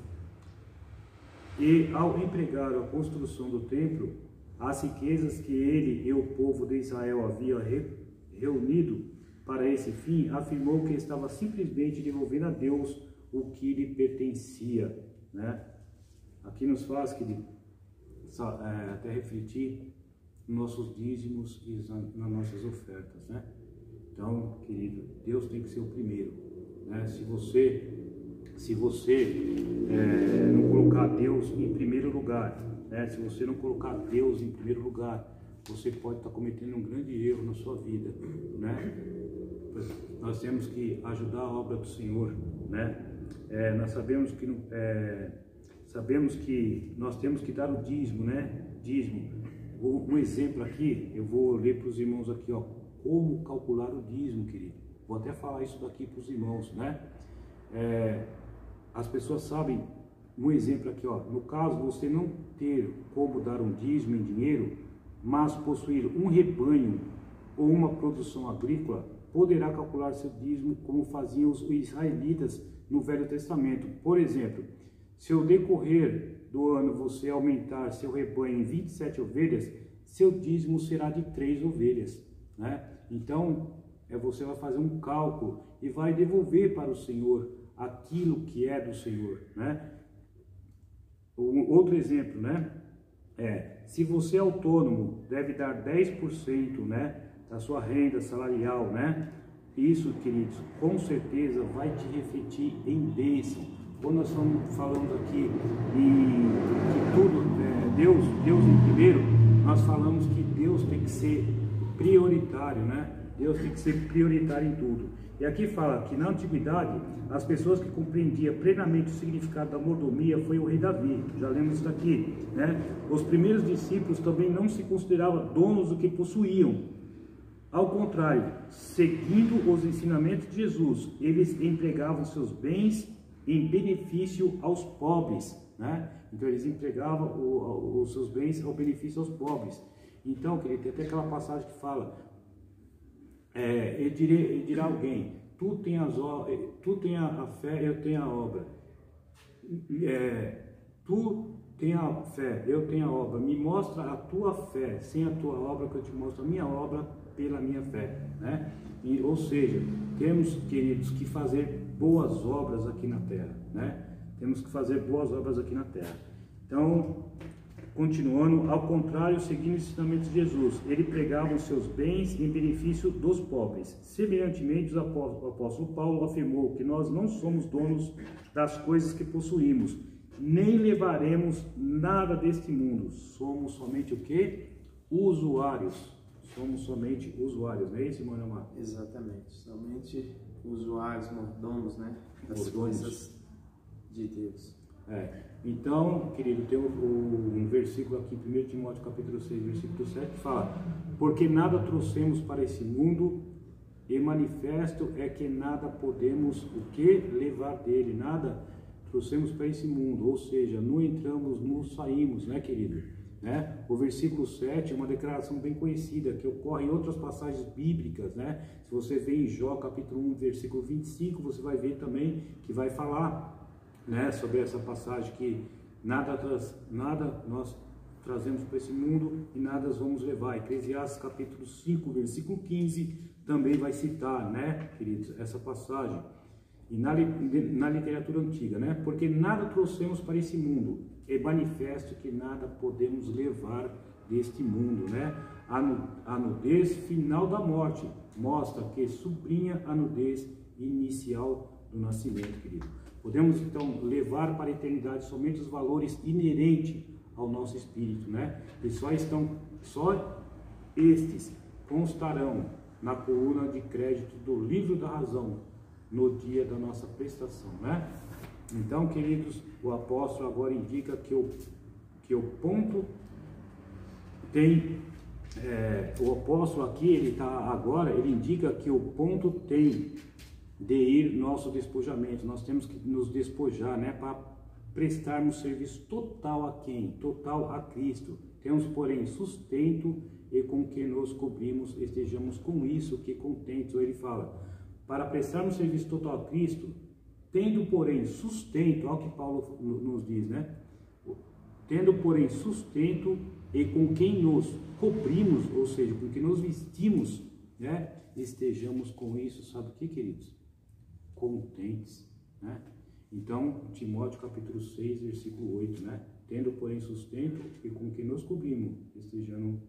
E ao empregar a construção do templo, as riquezas que ele e o povo de Israel haviam reunido para esse fim, afirmou que estava simplesmente devolvendo a Deus o que lhe pertencia, né? Aqui nos faz até refletir nos nossos dízimos e nas nossas ofertas, né? Então, querido, Deus tem que ser o primeiro, né? Se você não colocar Deus em primeiro lugar, né? Se você não colocar Deus em primeiro lugar, você pode estar cometendo um grande erro na sua vida, né? Nós temos que ajudar a obra do Senhor, né? Nós sabemos que nós temos que dar o dízimo, né? Dízimo. Um exemplo aqui, eu vou ler para os irmãos aqui, ó, como calcular o dízimo, querido. Vou até falar isso daqui para os irmãos, né? As pessoas sabem, um exemplo aqui, ó, no caso você não ter como dar um dízimo em dinheiro, mas possuir um rebanho ou uma produção agrícola, poderá calcular seu dízimo como faziam os israelitas no Velho Testamento. Por exemplo, se ao decorrer do ano você aumentar seu rebanho em 27 ovelhas, seu dízimo será de 3 ovelhas, né? Então, você vai fazer um cálculo e vai devolver para o Senhor aquilo que é do Senhor, né? Outro exemplo, né? Se você é autônomo, deve dar 10%, né, da sua renda salarial, né? Isso, queridos, com certeza vai te refletir em bênção. Quando nós estamos falando aqui que tudo Deus em primeiro, nós falamos que Deus tem que ser prioritário, né? Deus tem que ser prioritário em tudo. E aqui fala que na antiguidade, as pessoas que compreendiam plenamente o significado da mordomia foi o rei Davi. Já lemos isso daqui, né? Os primeiros discípulos também não se consideravam donos do que possuíam. Ao contrário, seguindo os ensinamentos de Jesus, eles empregavam seus bens em benefício aos pobres, né? Então eles empregavam os seus bens ao benefício aos pobres. Então, querido, tem até aquela passagem que fala, ele dirá a alguém, tu tem a fé, eu tenho a obra. Tu tem a fé, eu tenho a obra. Me mostra a tua fé, sem a tua obra, que eu te mostro a minha obra pela minha fé, né? Ou seja, temos, queridos, que fazer boas obras aqui na terra, né? Temos que fazer boas obras aqui na terra. Então, Continuando, ao contrário, seguindo os ensinamentos de Jesus, ele pregava os seus bens em benefício dos pobres. Semelhantemente, o apóstolo Paulo afirmou que nós não somos donos das coisas que possuímos, nem levaremos nada deste mundo. Somos somente o quê? Usuários. Somos somente usuários, não é isso, irmão amado? Exatamente, somente usuários, mordomos, né? Das coisas de Deus. Então, querido, tem um versículo aqui, 1 Timóteo capítulo 6, versículo 7, que fala: porque nada trouxemos para esse mundo, e manifesto é que nada podemos o que levar dele, nada trouxemos para esse mundo, ou seja, não entramos, não saímos, né, querido? Né? O versículo 7 é uma declaração bem conhecida, que ocorre em outras passagens bíblicas, né? Se você vê em Jó capítulo 1, versículo 25, você vai ver também que vai falar, né, sobre essa passagem, que nada nós trazemos para esse mundo e nada vamos levar. Eclesiastes capítulo 5, versículo 15, também vai citar, né, queridos, essa passagem. E na literatura antiga, né, porque nada trouxemos para esse mundo, é manifesto que nada podemos levar deste mundo, né. A nudez final da morte mostra que sublinha a nudez inicial do nascimento, querido. Podemos então levar para a eternidade somente os valores inerentes ao nosso espírito, né? E só estes constarão na coluna de crédito do livro da razão no dia da nossa prestação, né? Então, queridos, o apóstolo agora indica que o ponto tem, o apóstolo aqui, ele indica que o ponto tem de ir nosso despojamento. Nós temos que nos despojar, né, para prestarmos serviço total a quem? Total a Cristo. Temos, porém, sustento e com que nos cobrimos, estejamos com isso que contentes. Ele fala, para prestarmos serviço total a Cristo, tendo, porém, sustento, olha o que Paulo nos diz, né? Tendo, porém, sustento e com quem nos cobrimos, ou seja, com quem nos vestimos, né? Estejamos com isso, sabe o que, queridos? Contentes, né? Então, Timóteo capítulo 6, versículo 8, né? Tendo, porém, sustento e com que nos cobrimos, estejamos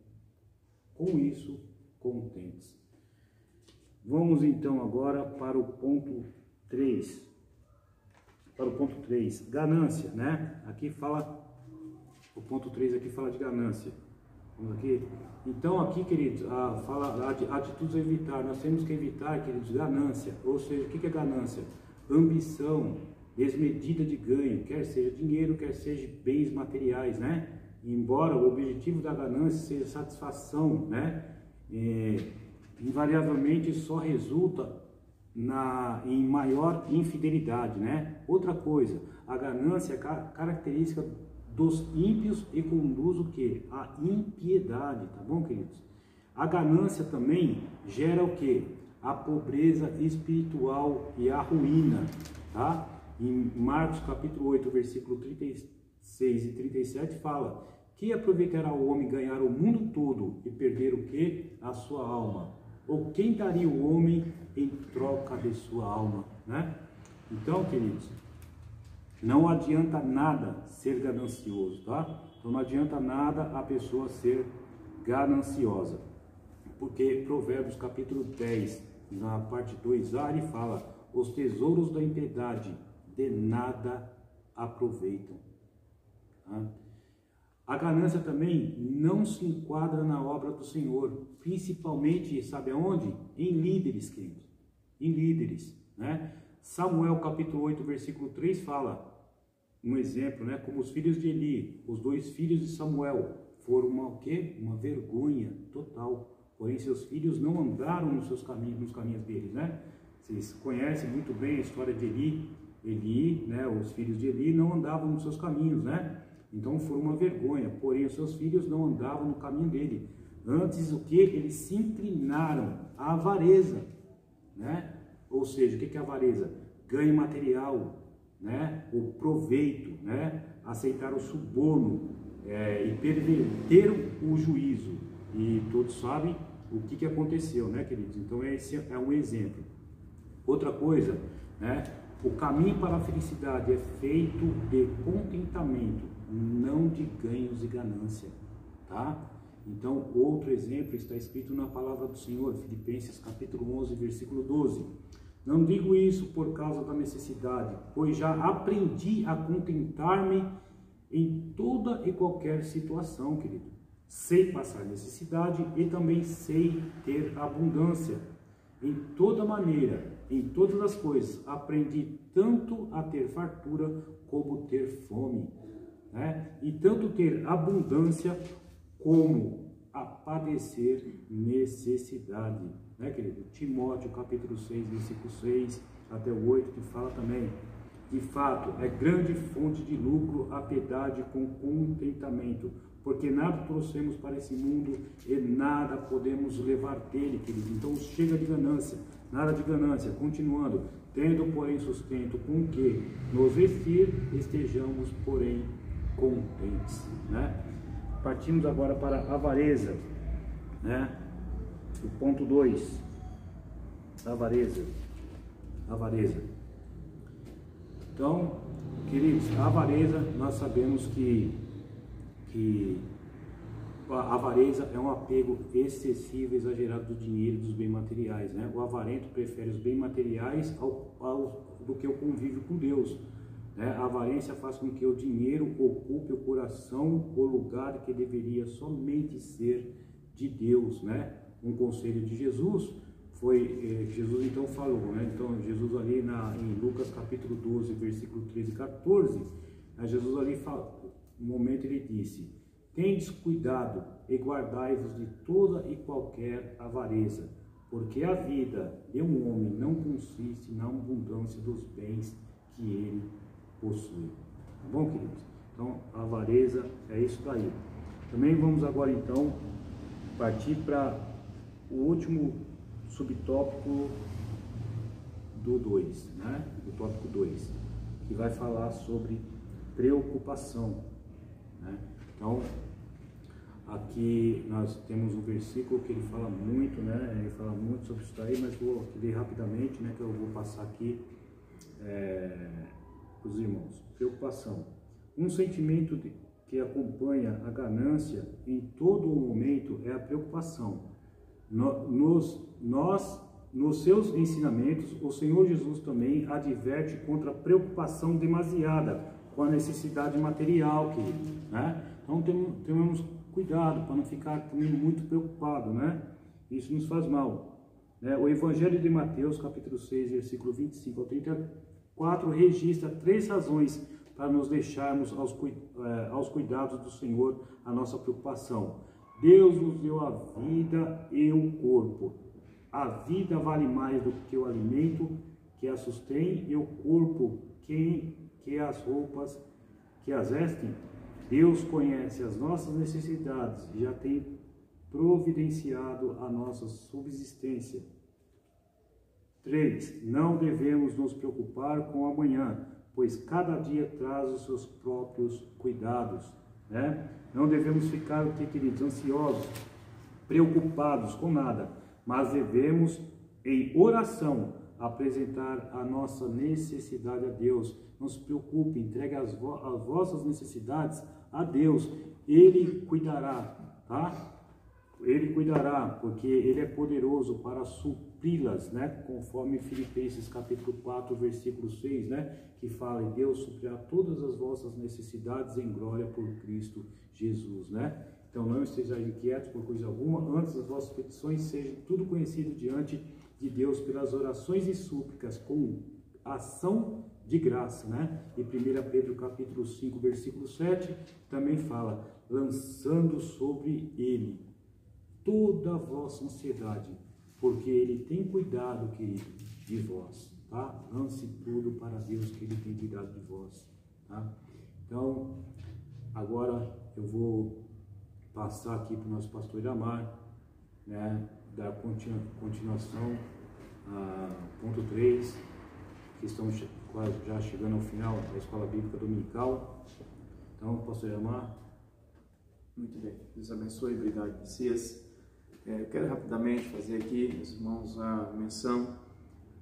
com isso contentes. Vamos então agora para o ponto 3. Para o ponto 3, ganância, né? Aqui fala, o ponto 3 aqui fala de ganância. Vamos aqui. Então aqui, queridos, fala atitudes a evitar. Nós temos que evitar, queridos, ganância. Ou seja, o que é ganância? Ambição desmedida de ganho, quer seja dinheiro, quer seja bens materiais, né? Embora o objetivo da ganância seja satisfação, né? Invariavelmente só resulta em maior infidelidade, né? Outra coisa, a ganância é característica dos ímpios e conduz o que? A impiedade, tá bom, queridos? A ganância também gera o que? A pobreza espiritual e a ruína, tá? Em Marcos capítulo 8, versículo 36 e 37 fala: que aproveitará o homem ganhar o mundo todo e perder o que? A sua alma? Ou quem daria o homem em troca de sua alma, né? Então, queridos, não adianta nada ser ganancioso, tá? Então não adianta nada a pessoa ser gananciosa. Porque Provérbios capítulo 10, na parte 2a, ele fala: os tesouros da impiedade de nada aproveitam. Tá? A ganância também não se enquadra na obra do Senhor, principalmente, sabe aonde? Em líderes, queridos. Em líderes, né? Samuel capítulo 8, versículo 3 fala, um exemplo, né? Como os filhos de Eli, os 2 filhos de Samuel, foram o quê? Uma vergonha total. Porém, seus filhos não andaram nos caminhos deles, né? Vocês conhecem muito bem a história de Eli, né? Os filhos de Eli não andavam nos seus caminhos, né? Então foram uma vergonha. Porém, os seus filhos não andavam no caminho dele. Antes, o que? Eles se inclinaram à avareza, né? Ou seja, o que é avareza? Ganho material, né? O proveito, né? Aceitar o suborno e perverteram o juízo. E todos sabem o que aconteceu, né, queridos? Então esse é um exemplo. Outra coisa, né? O caminho para a felicidade é feito de contentamento. não de ganhos e ganância, tá? Então, outro exemplo está escrito na palavra do Senhor, Filipenses capítulo 11, versículo 12. Não digo isso por causa da necessidade, pois já aprendi a contentar-me em toda e qualquer situação, querido. Sei passar necessidade e também sei ter abundância. Em toda maneira, em todas as coisas, aprendi tanto a ter fartura como ter fome, né? E tanto ter abundância como a padecer necessidade, né, querido? Timóteo capítulo 6, versículo 6 até o 8, que fala também: de fato, é grande fonte de lucro a piedade com contentamento, porque nada trouxemos para esse mundo e nada podemos levar dele, querido. Então chega de ganância, nada de ganância. Continuando, tendo porém sustento com que nos vestir estejamos porém contentes, né? Partimos agora para a avareza, né? O ponto 2, avareza. Então, queridos, a avareza, nós sabemos que a avareza é um apego excessivo, exagerado do dinheiro e dos bens materiais, né? O avarento prefere os bens materiais do que o convívio com Deus, né? A avarência faz com que o dinheiro ocupe o coração, o lugar que deveria somente ser de Deus, né? Um conselho de Jesus foi, Jesus então falou, né? Então Jesus ali em Lucas capítulo 12, versículo 13 e 14, Jesus ali fala, no momento ele disse: tendes cuidado e guardai-vos de toda e qualquer avareza, porque a vida de um homem não consiste na abundância dos bens que ele possui. Tá bom, queridos? Então, a avareza é isso daí. Também vamos agora, então, partir para o último subtópico do 2, né? Do tópico 2, que vai falar sobre preocupação, né? Então, aqui nós temos um versículo que ele fala muito, né? Ele fala muito sobre isso daí, mas vou ler rapidamente, né? Que eu vou passar aqui para os irmãos. Preocupação. Um sentimento que acompanha a ganância em todo o momento é a preocupação. Nos seus ensinamentos, o Senhor Jesus também adverte contra a preocupação demasiada com a necessidade material, querido, né? Então temos cuidado para não ficar também muito preocupado, né? Isso nos faz mal, né? O Evangelho de Mateus, capítulo 6, versículo 25 ao 34, registra 3 razões para nos deixarmos aos cuidados do Senhor a nossa preocupação. Deus nos deu a vida e o corpo. A vida vale mais do que o alimento que a sustém, e o corpo que as roupas que as vestem. Deus conhece as nossas necessidades e já tem providenciado a nossa subsistência. 3. Não devemos nos preocupar com o amanhã, pois cada dia traz os seus próprios cuidados, né? Não devemos ficar, queridos, ansiosos, preocupados com nada, mas devemos, em oração, apresentar a nossa necessidade a Deus. Não se preocupe, entregue as vossas necessidades a Deus. Ele cuidará, tá? Ele cuidará, porque Ele é poderoso para supri-las, né? Conforme Filipenses capítulo 4, versículo 6, né? Que fala: e Deus suprirá todas as vossas necessidades em glória por Cristo Jesus, né? Então não estejam inquietos por coisa alguma, antes as vossas petições sejam tudo conhecido diante de Deus pelas orações e súplicas com ação de graça, né? E 1 Pedro capítulo 5, versículo 7 também fala: lançando sobre Ele toda a vossa ansiedade, porque Ele tem cuidado, querido, de vós, tá? Lance tudo para Deus, que Ele tem cuidado de vós, tá? Então, agora eu vou passar aqui para o nosso pastor Iramar, né? Dar continuação a ponto 3, que estamos quase já chegando ao final da Escola Bíblica Dominical. Então, pastor Iramar. Muito bem, Deus abençoe, obrigado, Messias. Eu quero rapidamente fazer aqui, meus irmãos, a menção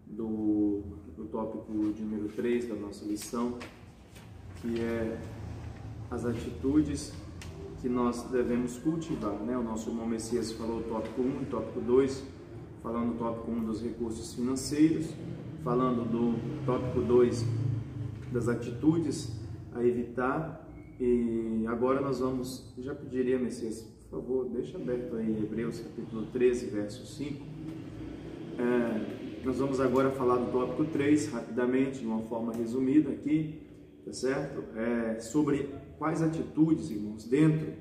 do tópico de número 3 da nossa lição, que é as atitudes que nós devemos cultivar, né? O nosso irmão Messias falou o tópico 1 e tópico 2, falando do tópico 1 dos recursos financeiros, falando do tópico 2 das atitudes a evitar. E agora nós vamos, eu já pediria, Messias, por favor, deixa aberto aí Hebreus capítulo 13, verso 5. Nós vamos agora falar do tópico 3, rapidamente, de uma forma resumida aqui, tá certo? Sobre quais atitudes, irmãos, dentro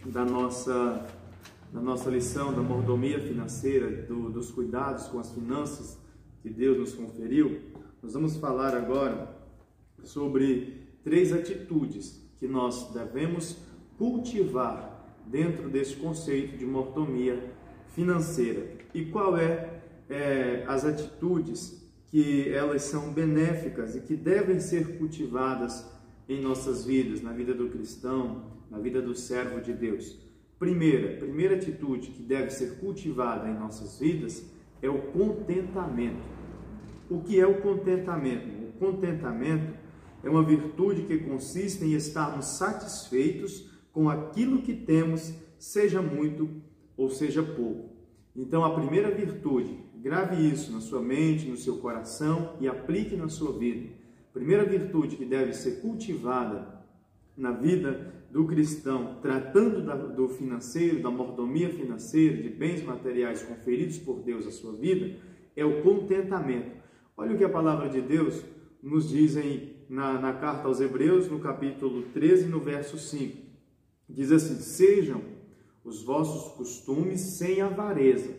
da nossa lição da mordomia financeira, dos cuidados com as finanças que Deus nos conferiu. Nós vamos falar agora sobre 3 atitudes que nós devemos cultivar dentro desse conceito de mordomia financeira. E qual as atitudes que elas são benéficas e que devem ser cultivadas em nossas vidas, na vida do cristão, na vida do servo de Deus. Primeira atitude que deve ser cultivada em nossas vidas é o contentamento. O que é o contentamento? O contentamento é uma virtude que consiste em estarmos satisfeitos com aquilo que temos, seja muito ou seja pouco. Então, a primeira virtude, grave isso na sua mente, no seu coração e aplique na sua vida. A primeira virtude que deve ser cultivada na vida do cristão, tratando do financeiro, da mordomia financeira, de bens materiais conferidos por Deus à sua vida, é o contentamento. Olha o que a palavra de Deus nos diz na carta aos Hebreus, no capítulo 13, no verso 5. Diz assim: sejam os vossos costumes sem avareza,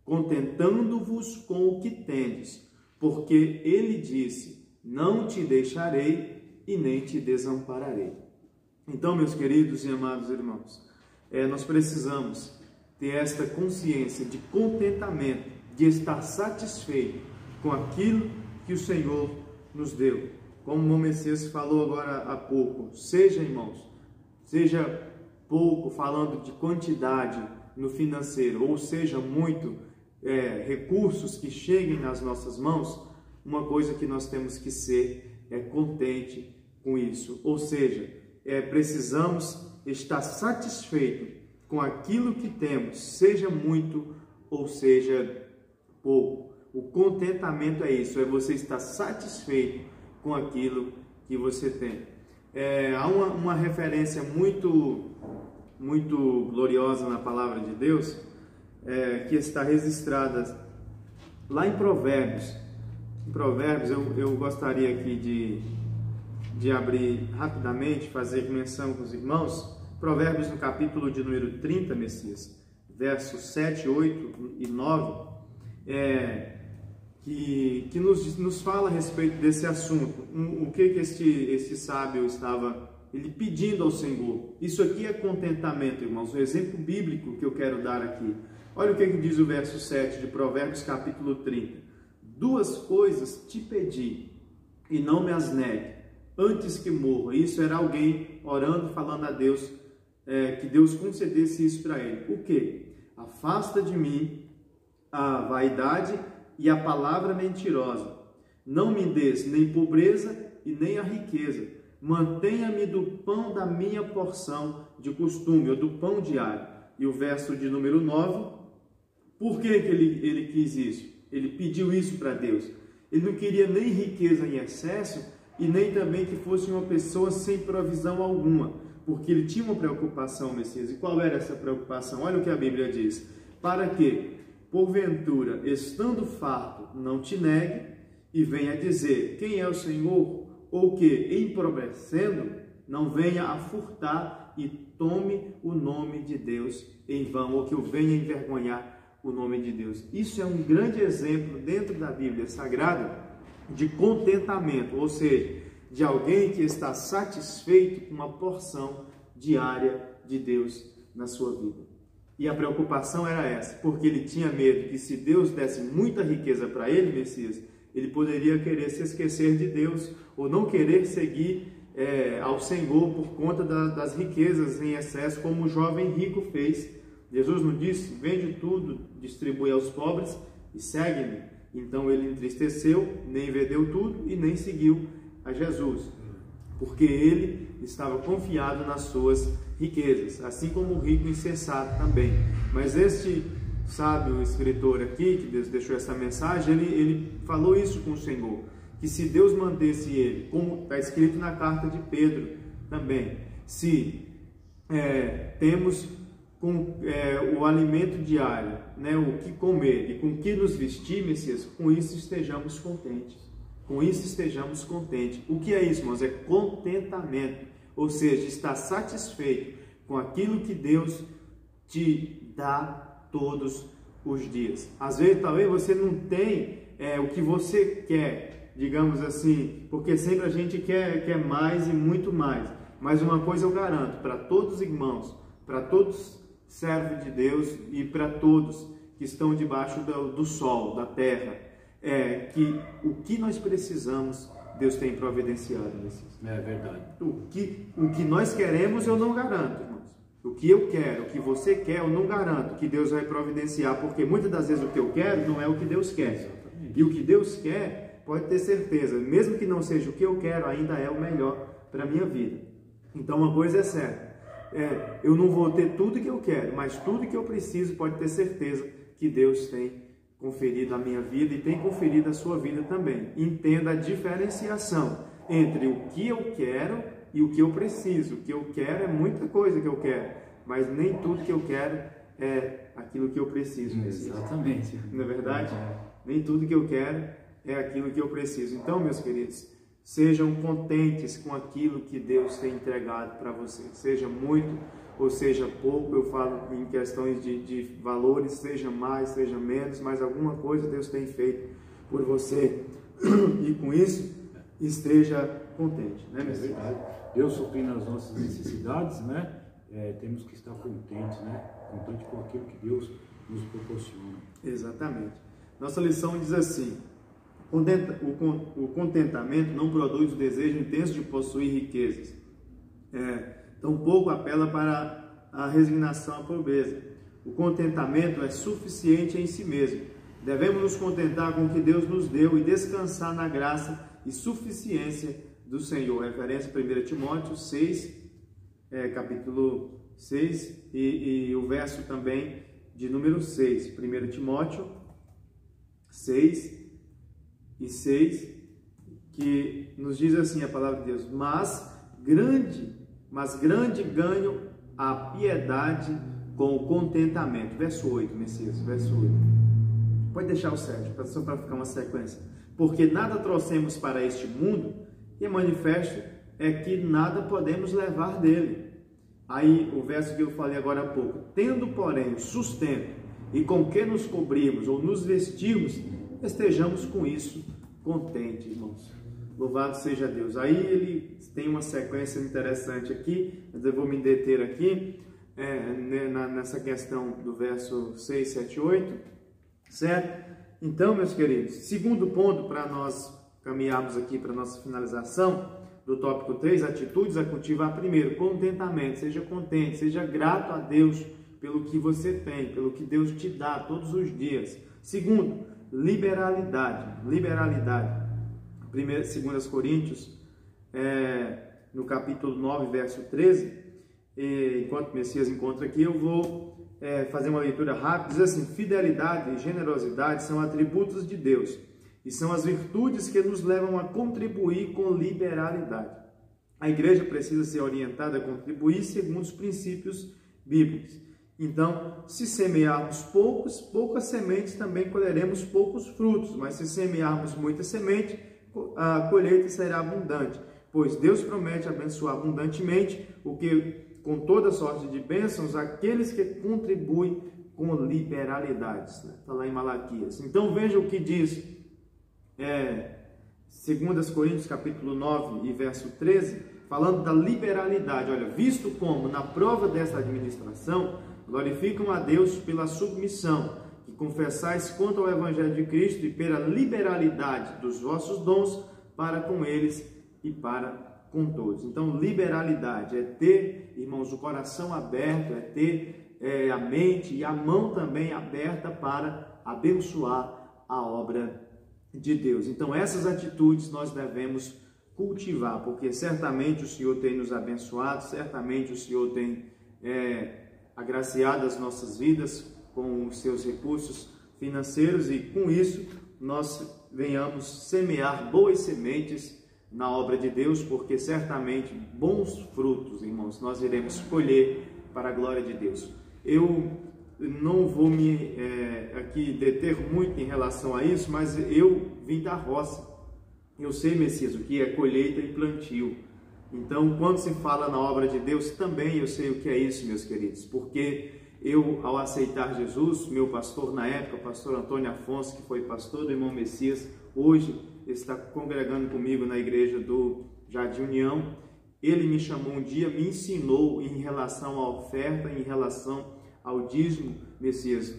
contentando-vos com o que tendes, porque ele disse: não te deixarei e nem te desampararei. Então, meus queridos e amados irmãos, nós precisamos ter esta consciência de contentamento, de estar satisfeito com aquilo que o Senhor nos deu. Como o Messias falou agora há pouco, seja, irmãos, seja pouco, falando de quantidade no financeiro, ou seja, muito recursos que cheguem nas nossas mãos, uma coisa que nós temos que ser contente com isso. Ou seja, precisamos estar satisfeitos com aquilo que temos, seja muito ou seja pouco. O contentamento é isso, é você estar satisfeito com aquilo que você tem. Há uma referência muito gloriosa na palavra de Deus, que está registrada lá em Provérbios. Em Provérbios, eu gostaria aqui de abrir rapidamente, fazer menção com os irmãos. Provérbios no capítulo de número 30, Messias, versos 7, 8 e 9, que nos fala a respeito desse assunto. O que esse sábio estava ele pedindo ao Senhor? Isso aqui é contentamento, irmãos. O exemplo bíblico que eu quero dar aqui. Olha o que diz o verso 7 de Provérbios capítulo 30. 2 coisas te pedi, e não me as negue, antes que morra. Isso era alguém orando, falando a Deus, que Deus concedesse isso para ele. O que? Afasta de mim a vaidade e a palavra mentirosa. Não me des nem pobreza e nem a riqueza. Mantenha-me do pão da minha porção de costume, ou do pão diário. E o verso de número 9, por que ele quis isso? Ele pediu isso para Deus. Ele não queria nem riqueza em excesso e nem também que fosse uma pessoa sem provisão alguma, porque ele tinha uma preocupação, Messias. E qual era essa preocupação? Olha o que a Bíblia diz: para que, porventura, estando farto, não te negue e venha dizer quem é o Senhor, ou que, empobrecendo, não venha a furtar e tome o nome de Deus em vão, ou que eu venha envergonhar o nome de Deus. Isso é um grande exemplo dentro da Bíblia Sagrada de contentamento, ou seja, de alguém que está satisfeito com uma porção diária de Deus na sua vida. E a preocupação era essa, porque ele tinha medo que se Deus desse muita riqueza para ele, Messias, ele poderia querer se esquecer de Deus, ou não querer seguir ao Senhor por conta das riquezas em excesso, como o jovem rico fez. Jesus não disse: vende tudo, distribui aos pobres e segue-me. Então ele entristeceu, nem vendeu tudo e nem seguiu a Jesus. porque ele estava confiado nas suas riquezas, assim como o rico insensato também. Mas este sábio escritor aqui, que Deus deixou essa mensagem, ele falou isso com o Senhor, que se Deus mantesse ele, como está escrito na carta de Pedro também, se temos o alimento diário, né, o que comer e com o que nos vestir, Messias, com isso estejamos contentes. Com isso estejamos contentes. O que é isso, irmãos? É contentamento, ou seja, estar satisfeito com aquilo que Deus te dá todos os dias. Às vezes, talvez você não tenha o que você quer, digamos assim, porque sempre a gente quer mais e muito mais. Mas uma coisa eu garanto, para todos os irmãos, para todos servos de Deus e para todos que estão debaixo do sol, da terra, que o que nós precisamos, Deus tem providenciado. É verdade. O que nós queremos eu não garanto, irmãos. O que eu quero, o que você quer, eu não garanto que Deus vai providenciar, porque muitas das vezes o que eu quero não é o que Deus quer. Exatamente. E o que Deus quer, pode ter certeza, mesmo que não seja o que eu quero, ainda é o melhor para a minha vida. Então uma coisa é certa, eu não vou ter tudo que eu quero, mas tudo que eu preciso, pode ter certeza que Deus tem conferido a minha vida e tem conferido a sua vida também. Entenda a diferenciação entre o que eu quero e o que eu preciso. O que eu quero é muita coisa que eu quero, mas nem tudo que eu quero é aquilo que eu preciso. Exatamente. Não é verdade? Nem tudo que eu quero é aquilo que eu preciso. Então, meus queridos, sejam contentes com aquilo que Deus tem entregado para você. Seja muito ou seja pouco, eu falo em questões de valores, seja mais, seja menos, mas alguma coisa Deus tem feito por você. E com isso, esteja contente, né, meu filho? Deus suprindo as nossas necessidades, né? Temos que estar contentes, né? Contente com aquilo que Deus nos proporciona. Exatamente. Nossa lição diz assim: o contentamento não produz o desejo intenso de possuir riquezas. Tampouco apela para a resignação à pobreza. O contentamento é suficiente em si mesmo. Devemos nos contentar com o que Deus nos deu e descansar na graça e suficiência do Senhor. Referência a 1 Timóteo 6, capítulo 6 e o verso também de número 6. 1 Timóteo 6 e 6, que nos diz assim a palavra de Deus: mas grande ganho a piedade com o contentamento. Verso 8, Messias, verso 8. Pode deixar o Sérgio, só para ficar uma sequência. Porque nada trouxemos para este mundo, e manifesto é que nada podemos levar dele. Aí o verso que eu falei agora há pouco: tendo, porém, sustento e com que nos cobrirmos ou nos vestirmos, estejamos com isso contentes, irmãos. Louvado seja Deus. Aí ele tem uma sequência interessante aqui, mas eu vou me deter aqui nessa questão do verso 6, 7, 8, certo? Então, meus queridos, segundo ponto para nós caminharmos aqui para a nossa finalização do tópico 3, atitudes a cultivar. Primeiro, contentamento. Seja contente, seja grato a Deus pelo que você tem, pelo que Deus te dá todos os dias. Segundo, liberalidade. 2 Coríntios, no capítulo 9, verso 13, enquanto o Messias encontra aqui, eu vou fazer uma leitura rápida. Diz assim: fidelidade e generosidade são atributos de Deus e são as virtudes que nos levam a contribuir com liberalidade. A igreja precisa ser orientada a contribuir segundo os princípios bíblicos. Então, se semearmos poucas sementes, também colheremos poucos frutos, mas se semearmos muita semente, a colheita será abundante, pois Deus promete abençoar abundantemente, o que com toda sorte de bênçãos, aqueles que contribuem com liberalidades. Está lá em Malaquias. Então veja o que diz 2 Coríntios capítulo 9 e verso 13, falando da liberalidade. Olha, visto como na prova desta administração glorificam a Deus pela submissão que confessais quanto ao Evangelho de Cristo e pela liberalidade dos vossos dons para com eles e para com todos. Então, liberalidade é ter, irmãos, o coração aberto, é ter a mente e a mão também aberta para abençoar a obra de Deus. Então, essas atitudes nós devemos cultivar, porque certamente o Senhor tem nos abençoado, certamente o Senhor tem agraciado as nossas vidas com os seus recursos financeiros, e com isso nós venhamos semear boas sementes na obra de Deus, porque certamente bons frutos, irmãos, nós iremos colher para a glória de Deus. Eu não vou me aqui deter muito em relação a isso, mas eu vim da roça. Eu sei, Messias, o que é colheita e plantio. Então, quando se fala na obra de Deus, também eu sei o que é isso, meus queridos, porque eu, ao aceitar Jesus, meu pastor na época, pastor Antônio Afonso, que foi pastor do irmão Messias, hoje está congregando comigo na igreja do Jardim União, ele me chamou um dia, me ensinou em relação à oferta, em relação ao dízimo, Messias,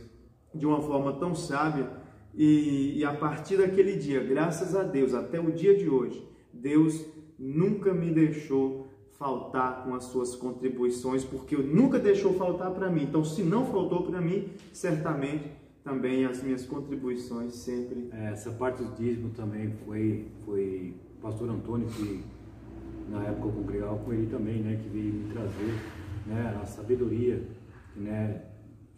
de uma forma tão sábia, e a partir daquele dia, graças a Deus, até o dia de hoje, Deus nunca me deixou faltar com as suas contribuições, porque nunca deixou faltar para mim. Então, se não faltou para mim, certamente também as minhas contribuições sempre. Essa parte do dízimo também foi o pastor Antônio, que na época eu congregava com ele também, né, que veio me trazer, né, a sabedoria, né,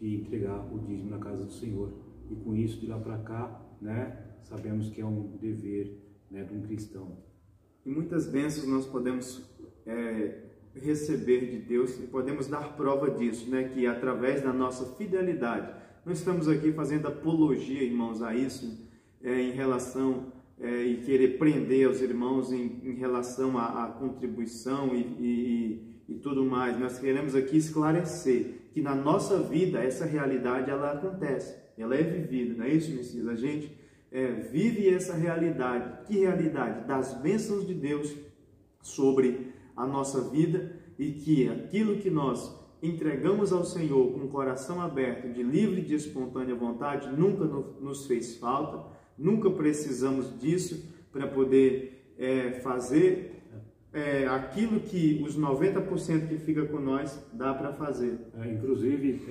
de entregar o dízimo na casa do Senhor. E com isso, de lá para cá, né, sabemos que é um dever, né, de um cristão. E muitas bênçãos nós podemos receber de Deus e podemos dar prova disso, né, que através da nossa fidelidade. Nós estamos aqui fazendo apologia, irmãos, a isso, em relação e querer prender os irmãos em relação à contribuição e tudo mais. Nós queremos aqui esclarecer que na nossa vida essa realidade ela acontece, ela é vivida, não é isso, Messias? A gente vive essa realidade. Que realidade? Das bênçãos de Deus sobre a nossa vida, e que aquilo que nós entregamos ao Senhor com o coração aberto, de livre e de espontânea vontade, nunca nos fez falta, nunca precisamos disso para poder fazer aquilo que os 90% que fica com nós dá para fazer. Inclusive,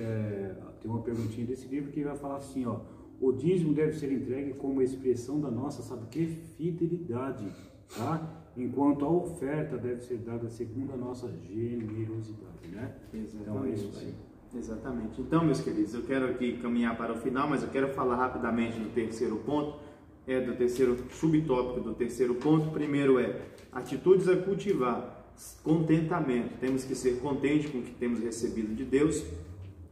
tem uma perguntinha desse livro que vai falar assim, ó: o dízimo deve ser entregue como expressão da nossa, sabe o que? Fidelidade, tá? Enquanto a oferta deve ser dada segundo a nossa generosidade, né? Exatamente. Então é isso aí. Exatamente. Então, meus queridos, eu quero aqui caminhar para o final, mas eu quero falar rapidamente do terceiro ponto, do terceiro subtópico do terceiro ponto. Primeiro atitudes a cultivar, contentamento. Temos que ser contentes com o que temos recebido de Deus.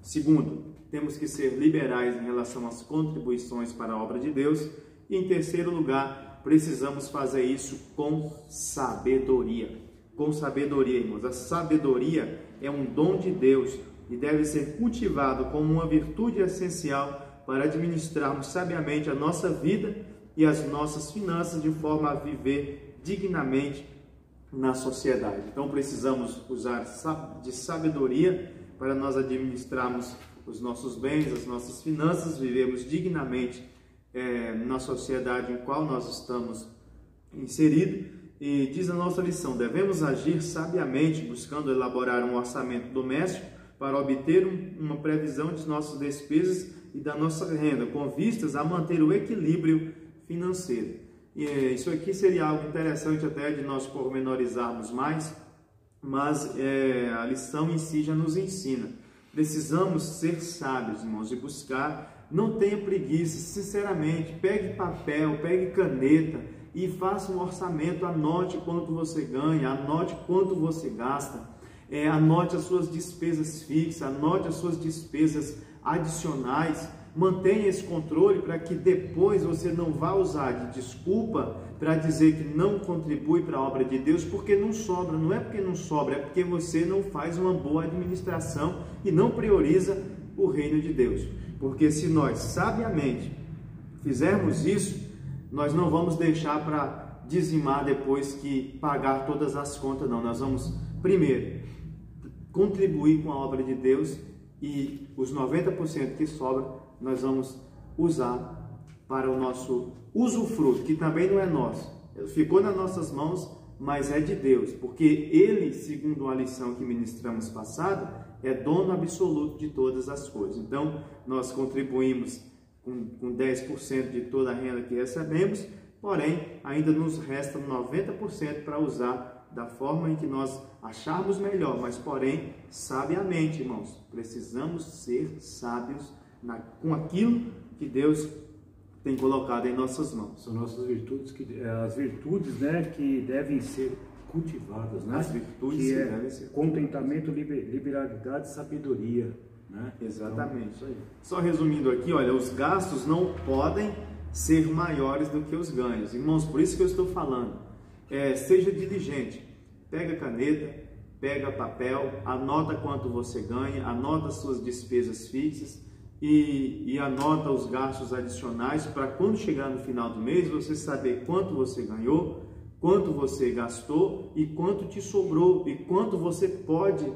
Segundo, temos que ser liberais em relação às contribuições para a obra de Deus. E em terceiro lugar, precisamos fazer isso com sabedoria. Com sabedoria, irmãos. A sabedoria é um dom de Deus e deve ser cultivado como uma virtude essencial para administrarmos sabiamente a nossa vida e as nossas finanças de forma a viver dignamente na sociedade. Então precisamos usar de sabedoria para nós administrarmos os nossos bens, as nossas finanças, vivermos dignamente na sociedade em qual nós estamos inseridos. E diz a nossa lição: devemos agir sabiamente, buscando elaborar um orçamento doméstico para obter uma previsão de nossas despesas e da nossa renda, com vistas a manter o equilíbrio financeiro. E isso aqui seria algo interessante até de nós pormenorizarmos mais, mas a lição em si já nos ensina. Precisamos ser sábios, irmãos, e buscar. Não tenha preguiça, sinceramente, pegue papel, pegue caneta e faça um orçamento, anote quanto você ganha, anote quanto você gasta, anote as suas despesas fixas, anote as suas despesas adicionais, mantenha esse controle para que depois você não vá usar de desculpa para dizer que não contribui para a obra de Deus, porque não sobra. Não é porque não sobra, é porque você não faz uma boa administração e não prioriza o reino de Deus. Porque se nós sabiamente fizermos isso, nós não vamos deixar para dizimar depois que pagar todas as contas, não. Nós vamos, primeiro, contribuir com a obra de Deus, e os 90% que sobra, nós vamos usar para o nosso usufruto, que também não é nosso. Ficou nas nossas mãos, mas é de Deus, porque Ele, segundo a lição que ministramos passada, é dono absoluto de todas as coisas. Então, nós contribuímos com 10% de toda a renda que recebemos, porém ainda nos resta 90% para usar da forma em que nós acharmos melhor, mas porém sabiamente, irmãos. Precisamos ser sábios com aquilo que Deus tem colocado em nossas mãos. São nossas virtudes, as virtudes, né, que devem ser cultivadas, né? As virtudes que que devem ser contentamento, liberalidade, sabedoria, né? Exatamente. Então, só resumindo aqui, olha, os gastos não podem ser maiores do que os ganhos. Irmãos, por isso que eu estou falando, seja diligente, pega caneta, pega papel, anota quanto você ganha, anota as suas despesas fixas e anota os gastos adicionais para quando chegar no final do mês você saber quanto você ganhou, quanto você gastou e quanto te sobrou e quanto você pode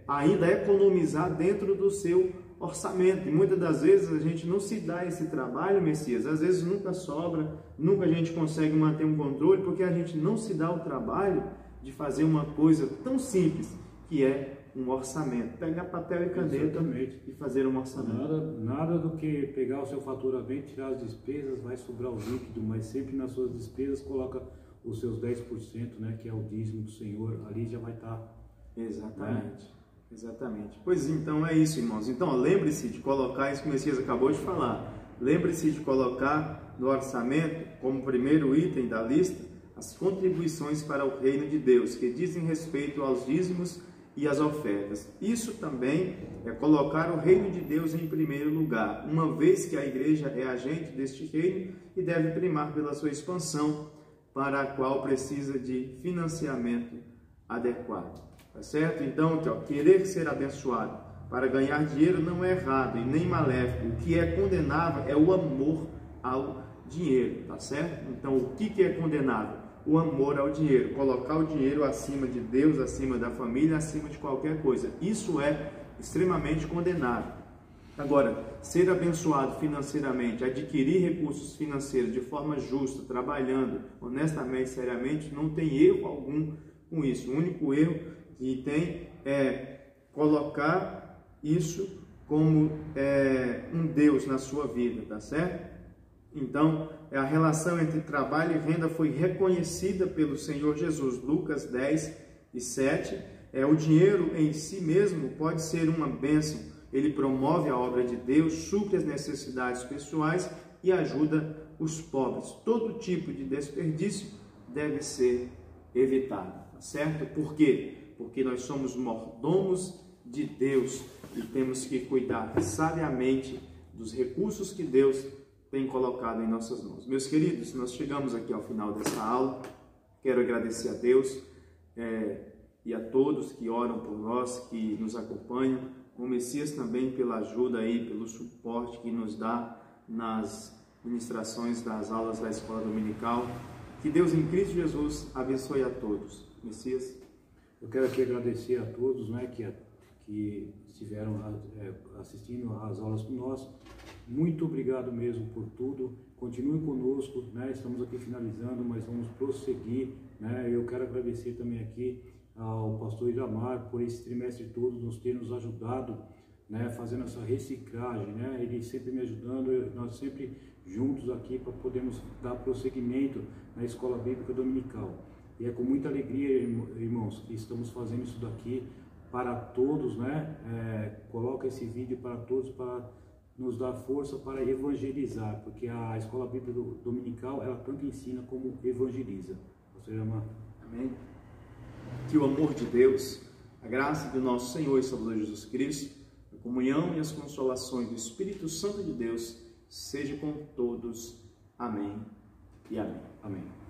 ainda economizar dentro do seu orçamento. E muitas das vezes a gente não se dá esse trabalho, Messias, às vezes nunca sobra, nunca a gente consegue manter um controle, porque a gente não se dá o trabalho de fazer uma coisa tão simples, que é um orçamento. Pegar papel e caneta. Exatamente. E fazer um orçamento. Nada do que pegar o seu faturamento, tirar as despesas, vai sobrar o líquido, mas sempre nas suas despesas coloca os seus 10%, né, que é o dízimo do Senhor, ali já vai estar. Exatamente. Né? Exatamente. Pois então é isso, irmãos. Então lembre-se de colocar isso que o Messias acabou de falar. Lembre-se de colocar no orçamento, como primeiro item da lista, as contribuições para o reino de Deus, que dizem respeito aos dízimos e às ofertas. Isso também é colocar o reino de Deus em primeiro lugar, uma vez que a igreja é agente deste reino e deve primar pela sua expansão, para a qual precisa de financiamento adequado. Tá certo? Então, querer ser abençoado para ganhar dinheiro não é errado e nem maléfico. O que é condenável é o amor ao dinheiro, tá certo? Então, o que é condenável? O amor ao dinheiro, colocar o dinheiro acima de Deus, acima da família, acima de qualquer coisa. Isso é extremamente condenável. Agora, ser abençoado financeiramente, adquirir recursos financeiros de forma justa, trabalhando honestamente, seriamente, não tem erro algum com isso. O único erro que tem é colocar isso como um Deus na sua vida, tá certo? Então, a relação entre trabalho e renda foi reconhecida pelo Senhor Jesus. Lucas 10:7. O dinheiro em si mesmo pode ser uma bênção. Ele promove a obra de Deus, supre as necessidades pessoais e ajuda os pobres. Todo tipo de desperdício deve ser evitado, tá certo? Por quê? Porque nós somos mordomos de Deus e temos que cuidar sabiamente dos recursos que Deus tem colocado em nossas mãos. Meus queridos, nós chegamos aqui ao final dessa aula. Quero agradecer a Deus e a todos que oram por nós, que nos acompanham. O Messias também pela ajuda aí, pelo suporte que nos dá nas ministrações das aulas da Escola Dominical. Que Deus em Cristo Jesus abençoe a todos. Messias? Eu quero aqui agradecer a todos, né, que estiveram assistindo às aulas com nós. Muito obrigado mesmo por tudo. Continuem conosco, né? Estamos aqui finalizando, mas vamos prosseguir, né? Eu quero agradecer também aqui ao pastor Iramar por esse trimestre todo nos ter nos ajudado, né, fazendo essa reciclagem, né? Ele sempre me ajudando, nós sempre juntos aqui para podermos dar prosseguimento na Escola Bíblica Dominical. E é com muita alegria, irmãos, que estamos fazendo isso daqui para todos, né? Coloca esse vídeo para todos, para nos dar força para evangelizar, porque a Escola Bíblica Dominical, ela tanto ensina como evangeliza. Pastor Iramar. Amém. Que o amor de Deus, a graça do nosso Senhor e Salvador Jesus Cristo, a comunhão e as consolações do Espírito Santo de Deus seja com todos. Amém e amém. Amém.